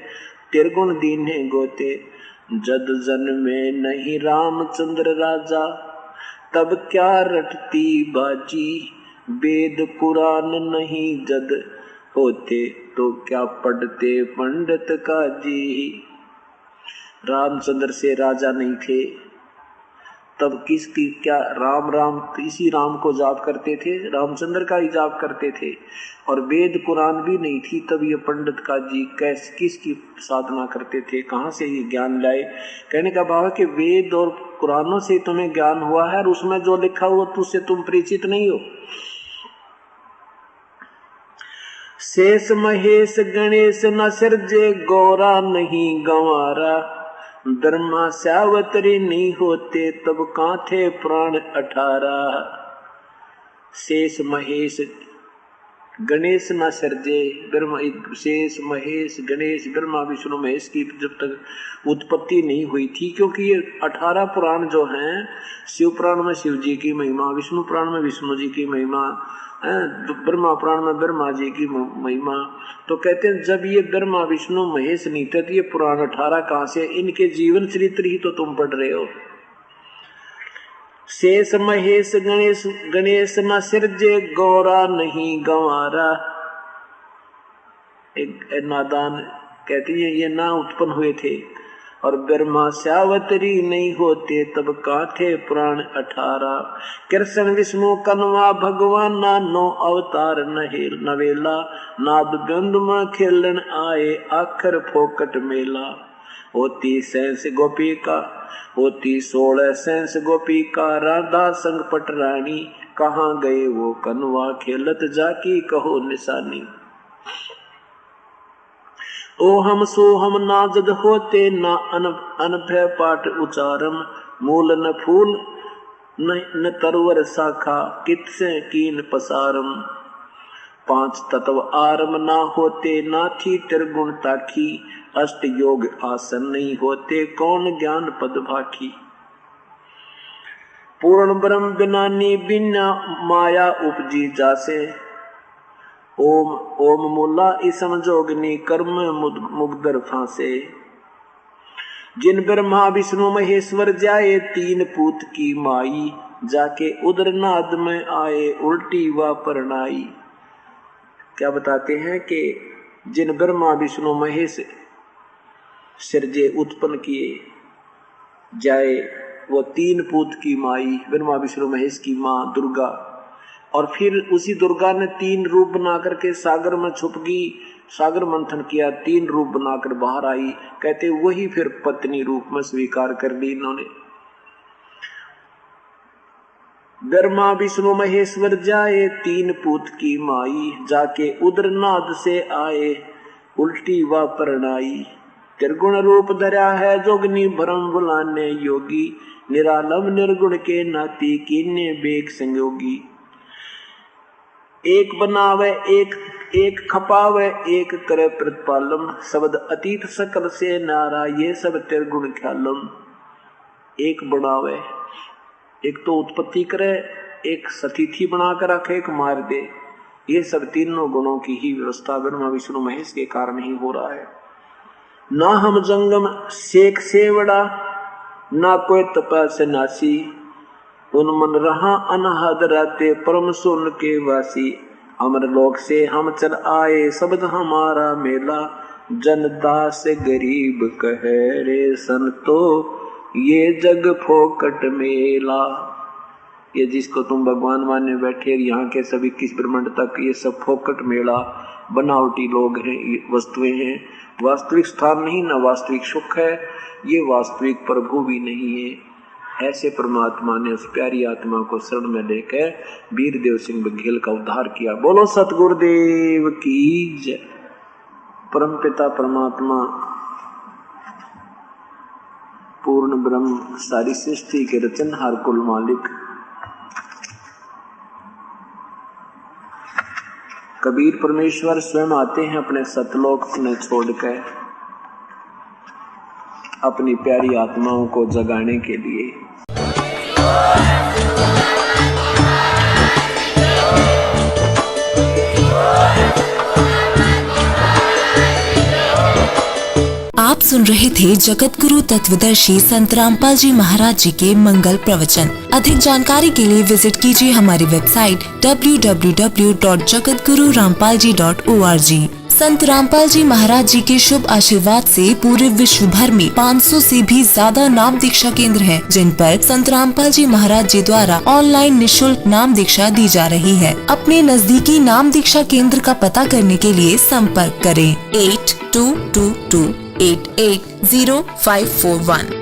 तिरगुण दीन है गोते। जद जन में नहीं रामचंद्र राजा, तब क्या रटती बाजी, वेद कुरान नहीं जद होते तो क्या पढ़ते पंडित का जी। रामचंद्र से राजा नहीं थे तब किसकी क्या राम राम इसी राम को जाप करते थे, रामचंद्र का ही जाप करते थे। और वेद कुरान भी नहीं थी तब ये पंडित का जी कैसे किसकी साधना करते थे, कहाँ से ये ज्ञान लाए। कहने का भाव है कि वेद और कुरानों से तुम्हें ज्ञान हुआ है और उसमें जो लिखा हुआ तुझसे तुम परिचित नहीं हो। शेष महेश गणेश न सिरजे गौरा नहीं गंवारा, ब्रह्मा सावतरी नहीं होते तब कहाँ थे प्राण 18। शेष महेश गणेश न सर्जे, ब्रह्मा शेष महेश गणेश ब्रह्मा विष्णु महेश की जब तक उत्पत्ति नहीं हुई थी, क्योंकि ये 18 पुराण जो हैं, शिव पुराण में शिव जी की महिमा, विष्णु पुराण में विष्णु जी की महिमा, ब्रह्मा पुराण में ब्रह्मा जी की महिमा। तो कहते हैं जब ये ब्रह्मा विष्णु महेश नहीं थे तो ये पुराण 18 कहां से, इनके जीवन चरित्र ही तो तुम पढ़ रहे हो। शेष महेश गणेश गणेश न सिरजे गौरा नहीं गंवारा। एक नादान कहती है ये ना उत्पन्न हुए थे और ब्रह्मा सावतरी नहीं होते तब कहाँ थे पुराण 18। कृष्ण विष्णु कन्वा भगवान नो अवतार नवेला, नाद गंध में खेलन आए आखर फोकट मेला। होती सैंस गोपी का होती 16 सैंस गोपी का, राधा संग पटरानी कहाँ गए वो कन्वा खेलत जाकी कहो निशानी। ओ हम सो हम नाजद होते ना अनभय पाठ उचारम, मूल न फूल न तरवर शाखा कितसे कीन पसारम। 5 तत्व आरम ना होते ना थी त्रिगुण ताखी, अष्ट योग आसन नहीं होते कौन ज्ञान पद भाखी। पूर्ण ब्रह्म बिनानी बिना माया उपजी जासे, ओम ओम मूला इसम जोगनी कर्म मुगदर फांसे। जिन ब्रह्मा विष्णु महेश्वर जाए 3 पूत की माई, जाके उदर नाद में आए उल्टी व परनाई। क्या बताते हैं कि जिन ब्रह्मा विष्णु महेश सिरजे उत्पन्न किए जाए वो 3 पूत की माई ब्रह्मा विष्णु महेश की माँ दुर्गा, और फिर उसी दुर्गा ने 3 रूप बना करके सागर में छुप गई, सागर मंथन किया, 3 रूप बनाकर बाहर आई। कहते वही फिर पत्नी रूप में स्वीकार कर ली इन्होंने। ब्रह्मा विष्णु महेश्वर जाए 3 पूत की माई, जाके उदरनाद से आए उल्टी व परनाई। त्रिगुण रूप धरा है जोगनी भरम बुलाने योगी, निरालम निर्गुण के नाती कीने बेग संयोगी। एक बनावे एक खपावे एक करे प्रतिपालम, शब्द अतीत सकल से नारा ये सब त्रिगुण ख्यालम। एक बनावे, एक तो उत्पत्ति करे, एक सतिथि बनाकर रखे, एक मार दे, ये सब तीनों गुणों की ही व्यवस्था ब्रह्मा विष्णु महेश के कारण ही हो रहा है। ना हम जंगम शेख सेवड़ा, ना कोई तपस्या नासी, उन मन रहा अनहद रहते परम सुन के वासी। अमर लोक से हम चल आए शब्द हमारा मेला, जनदास गरीब कहे रे संतो ये जग फोकट मेला। ये जिसको तुम भगवान माने बैठे यहाँ के सभी 21 ब्रह्मांड तक ये सब फोकट मेला, बनावटी लोग हैं, वस्तुएं हैं, वास्तविक स्थान नहीं, ना वास्तविक सुख है, ये वास्तविक प्रभु भी नहीं है। ऐसे परमात्मा ने उस प्यारी आत्मा को शरण में लेकर वीरदेव सिंह बघेल का उद्धार किया। बोलो सतगुरुदेव की जय। परम पिता परमात्मा पूर्ण ब्रह्म सारी सृष्टि के रचनहार कुल मालिक कबीर परमेश्वर स्वयं आते हैं अपने सतलोक में छोड़कर अपनी प्यारी आत्माओं को जगाने के लिए। आप सुन रहे थे जगत गुरु तत्वदर्शी संत रामपाल जी महाराज जी के मंगल प्रवचन। अधिक जानकारी के लिए विजिट कीजिए हमारी वेबसाइट www.jagatgururampalji.org। संत रामपाल जी महाराज जी के शुभ आशीर्वाद से पूरे विश्व भर में 500 से भी ज्यादा नाम दीक्षा केंद्र हैं, जिन पर संत रामपाल जी महाराज जी द्वारा ऑनलाइन निशुल्क नाम दीक्षा दी जा रही है। अपने नजदीकी नाम दीक्षा केंद्र का पता करने के लिए संपर्क करें 8222880541।